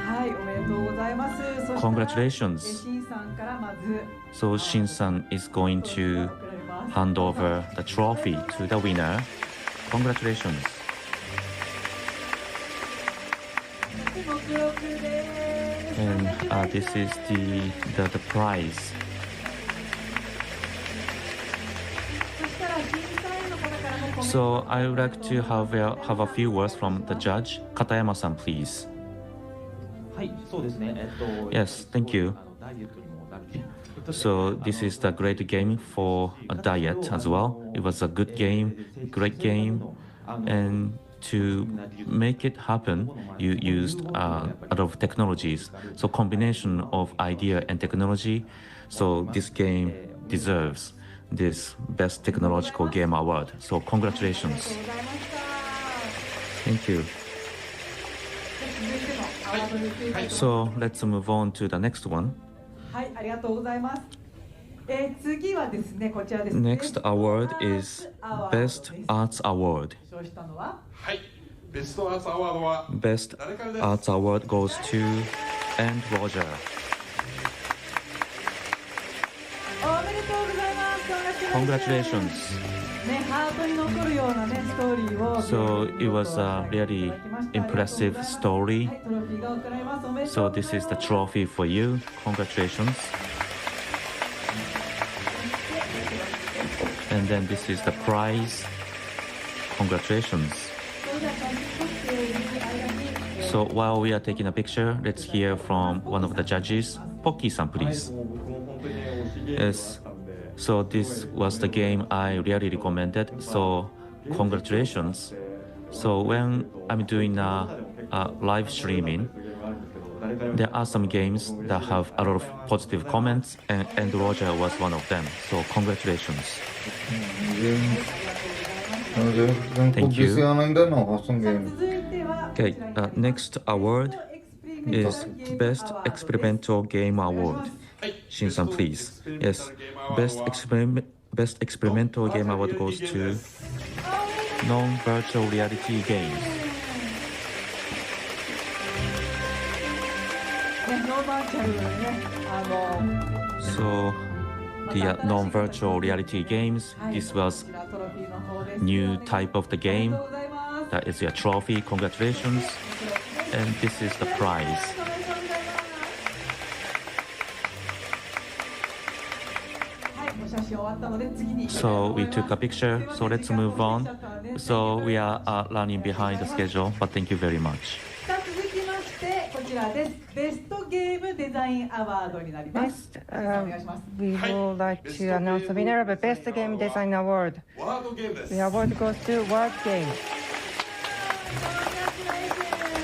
はい、おめでとうございます。そしたら Congratulations. シンさんからまず So Shin-san is going to hand over the trophy to the winner. Congratulations. 目録です。 And this is the prize. そしたら審査員の方からもコメント So I would like to have a few words from the judge. Katayama-san, please. Yes, thank you. So this is the great game for a diet as well. It was a good game, great game, and to make it happen, you used a lot of technologies. So combination of idea and technology. So this game deserves this Best Technological Game Award. So congratulations. Thank you. So let's move on to the next one. はい、ありがとうございます。次はですね、こちらです。Next award is Best Arts Award. 賞したのは、はい、ベストアーツアワードは Best Arts Award goes to And Roger. おめでとうございます。Congratulations. ね、ハートに残るようなね、ストーリーを。So it was a really impressive story. So this is the trophy for you. Congratulations. And then this is the prize. Congratulations. So while we are taking a picture, let's hear from one of the judges. Pocky-san, please. Yes. So this was the game I really recommended. So congratulations. So when I'm doing a live streaming, there are some games that have a lot of positive comments, and Roger was one of them. So congratulations. Thank you. Okay, next award is Best Experimental Game Award. Shin-san, please. Yes, Best Experimental Game Award goes to Non-Virtual Reality Games. So, the non-virtual reality games, this was new type of the game. That is your trophy. Congratulations. And this is the prize. So we took a picture. So let's move on. So we are running behind the schedule, but thank you very much. We would like to announce the winner of the Best Game Design Award. The award goes to Word Game.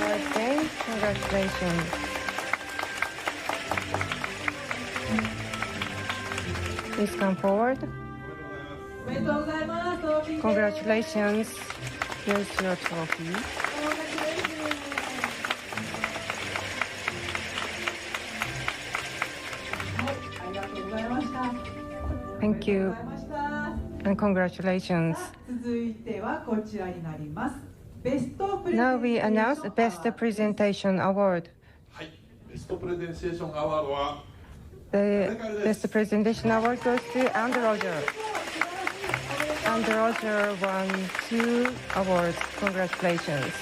Word Game, congratulations. Please come forward. Congratulations. Here's your trophy. Thank you. And congratulations. Now we announce the Best Presentation Award. The Best Presentation Award goes to And Roger. And Roger won 2 awards. Congratulations.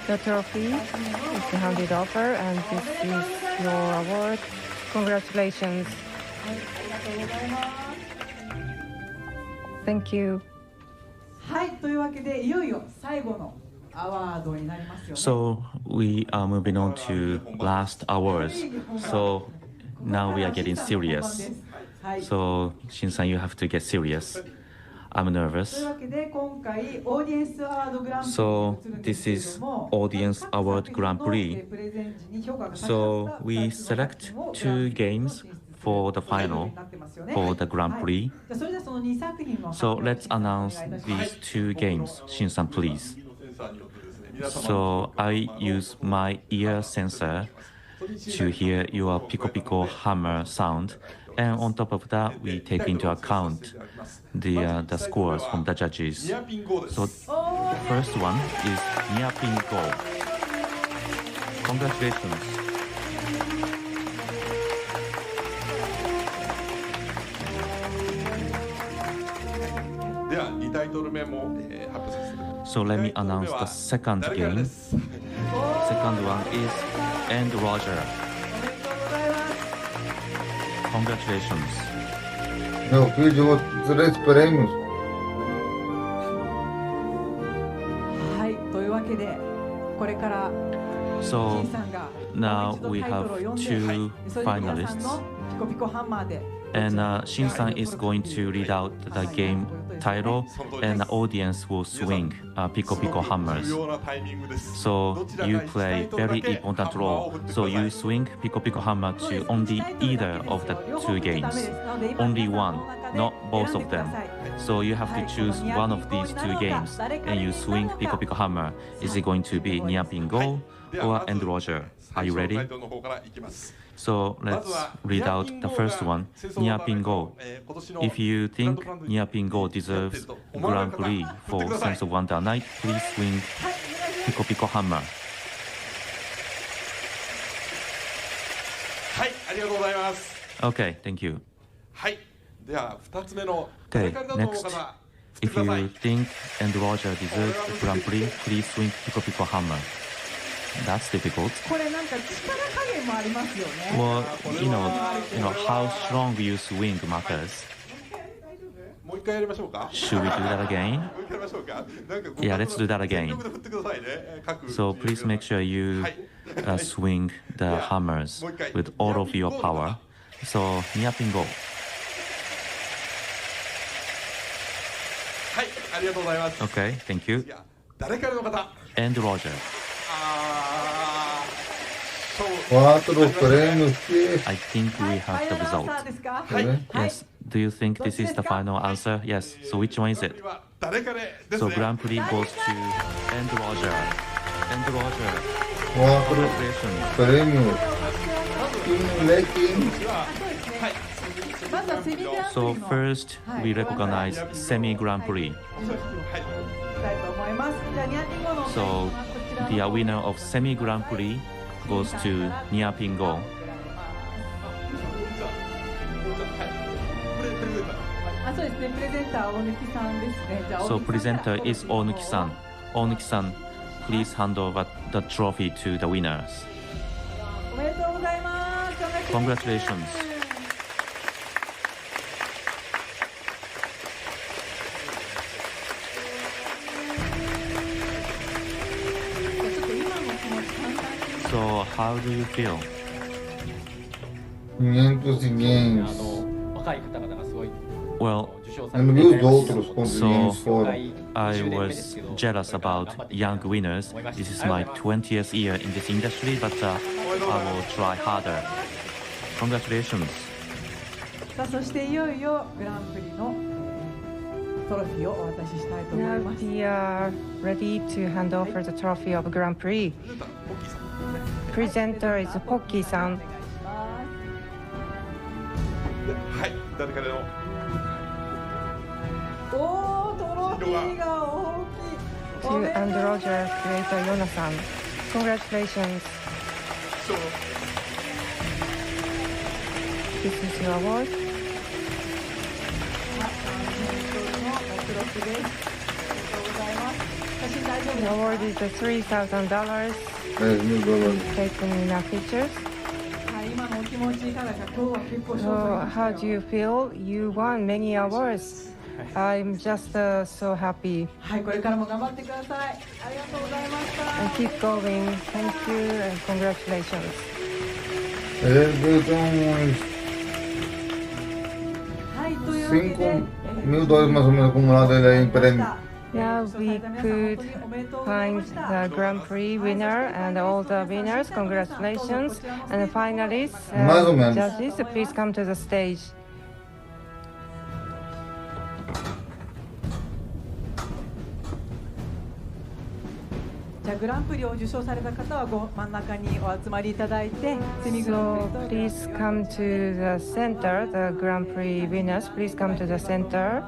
The trophy is handed over, and this is your award. Congratulations. Thank you. So we are moving on to last awards. So now we are getting serious. So Shin-san, you have to get serious. I'm nervous. So this is Audience Award Grand Prix. So we select 2 games for the final, for the Grand Prix. So let's announce these 2 games. Shin-san, please. So I use my ear sensor to hear your pico-pico hammer sound. And on top of that, we take into account the scores from the judges. So the first one is Nearpin Go. Congratulations. So let me announce the second game. Second one is And Roger. Congratulations. Meu filho, eu vou 3 prêmios. わけでこれから So シンさんが now もう we 一度タイトルを have 読んで、 two それで皆さん finalists. のピコピコハンマーで And Shin-san is going to read out the game title, and the audience will swing Pico Pico hammers. So you play very important role. So you swing Pico Pico hammer to only either of the two games. Only one, not both of them. So you have to choose one of these two games, and you swing Pico Pico hammer. Is it going to be Nia Pingo or End Roger? Are you ready? So let's read out the first one, Nia Pingo. If you think Nia Pingo deserves Grand Prix for Sense of Wonder Night, please swing Pico Pico hammer. はい、ありがとうございます。 Okay, thank you. はい、では2つ目の Okay, next. If you think End Roger deserves Grand Prix, please swing Pico Pico hammer. That's difficult. これなんか力加減もありますよね。 Well, you know how strong you swing matters. もう一回やりましょうか。 Should we do that again? もう一回やりましょうか。なんか Yeah, let's do that again. 全力で振ってくださいね。各 So please make sure you swing the hammers with all of your power. So Nia Pingo. はい、ありがとうございます。 Okay, thank you. 誰からの方。 And Roger. 4 prêmios que... I think we have the result. Yes. Do you think this is the final answer? Yes. So which one is it? So Grand Prix goes to And Roger. And Roger. 4 prêmios. So first we recognize Semi Grand Prix. So the winner of Semi Grand Prix goes to Nia Pingo. So presenter is Onuki-san. Onuki-san, please hand over the trophy to the winners. Congratulations. So how do you feel? 500 games. Well, And we used outros com so games for... I was jealous about young winners. This is my 20th year in this industry, but I will try harder. Congratulations. さあそしていよいよグランプリのトロフィーをお渡ししたいと思い Now ます。 we are ready to hand over the trophy of Grand Prix. Presenter is Pocky-san. はい、誰からの。おー、トロフィーが大きい。 To And Roger creator Yona-san. Congratulations. This is your award. トロフィーです。ありがとうございます。写真大丈夫 The ですか award is $3,000 $10,000. taken in our pictures. はい、今のお気持ちいかがですか。今日は結構 So, how do you feel? You won many awards. I'm just so happy. はい、これからも頑張ってください。ありがとうございました。 And keep going. Thank you and congratulations. $5,000 más o menos acumulado en prêmio. Now we could find the Grand Prix winner and all the winners. Congratulations. And the finalists, Más o menos. judges, please come to the stage. じゃあグランプリを受賞された方は真ん中にお集まりいただいて、セミグラン So プリ please come to the center. The Grand Prix winners, please come to the center.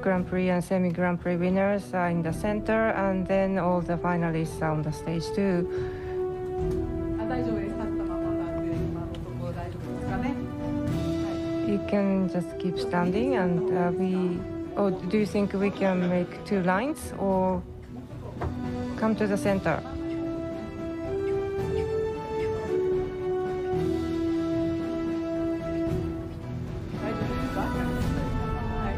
Grand Prix and semi-Grand Prix winners are in the center, and then all the finalists are on the stage too. 大丈夫です。立ったままなんで今のところ大丈夫ですかね。 You can just keep standing, and we. Oh, do you think we can make two lines or come to the center? 大丈夫ですか。はい。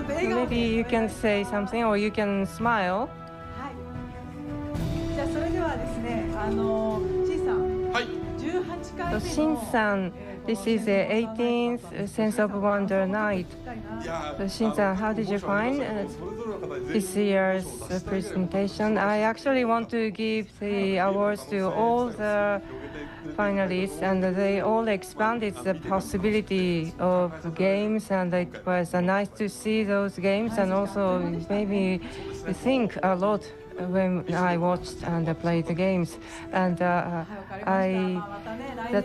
Maybe you can say something or you can smile. じゃあそれではですね、シンさん、18回目の So Shin-san, this is the 18th Sense of Wonder night. So Shin-san, how did you find this year's presentation? I actually want to give the awards to all the finalists, and they all expanded the possibility of games, and it was nice to see those games, and also maybe think a lot when I watched and played the games. And the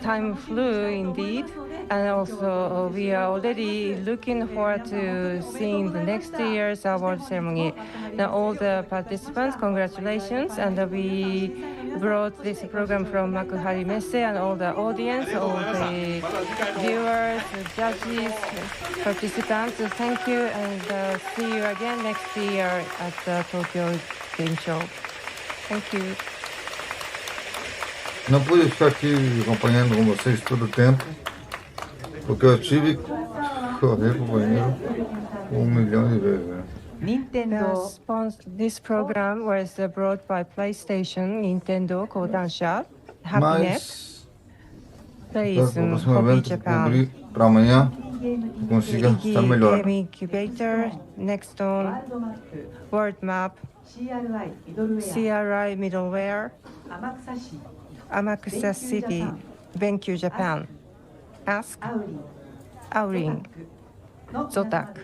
time flew indeed, and also we are already looking forward to seeing the next year's award ceremony. Now all the participants, congratulations, and we brought this program from Makuhari Messe, and all the audience, all the viewers, judges, participants, thank you, and see you again next year at the Tokyo Game Show. Thank you. Não pude ficar aqui acompanhando com vocês todo o tempo, porque eu tive que correr para o banheiro 1 milhão de vezes, né? This program was brought by PlayStation, Nintendo, Kodansha, Happiness, Plays Hobby Japan, para amanhã consiga estar melhor. Game Incubator, Next On, World Map, CRI Middleware, Amakusa City, BenQ Japan, Ask, Auring, Zotac.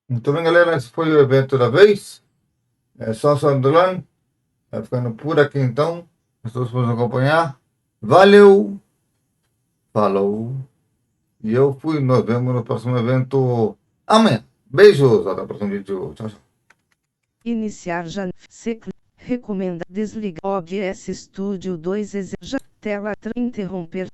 Muito bem, galera, esse foi o evento da vez. É só Sandolan. Vai ficando por aqui então. As pessoas podem acompanhar. Valeu! Falou! E eu fui. Nos vemos no próximo evento amanhã. Beijos! Até o próximo vídeo. Tchau, tchau. Iniciar já. Recomenda. Desligar. OBS Studio 2. Já. Tela. Interromper.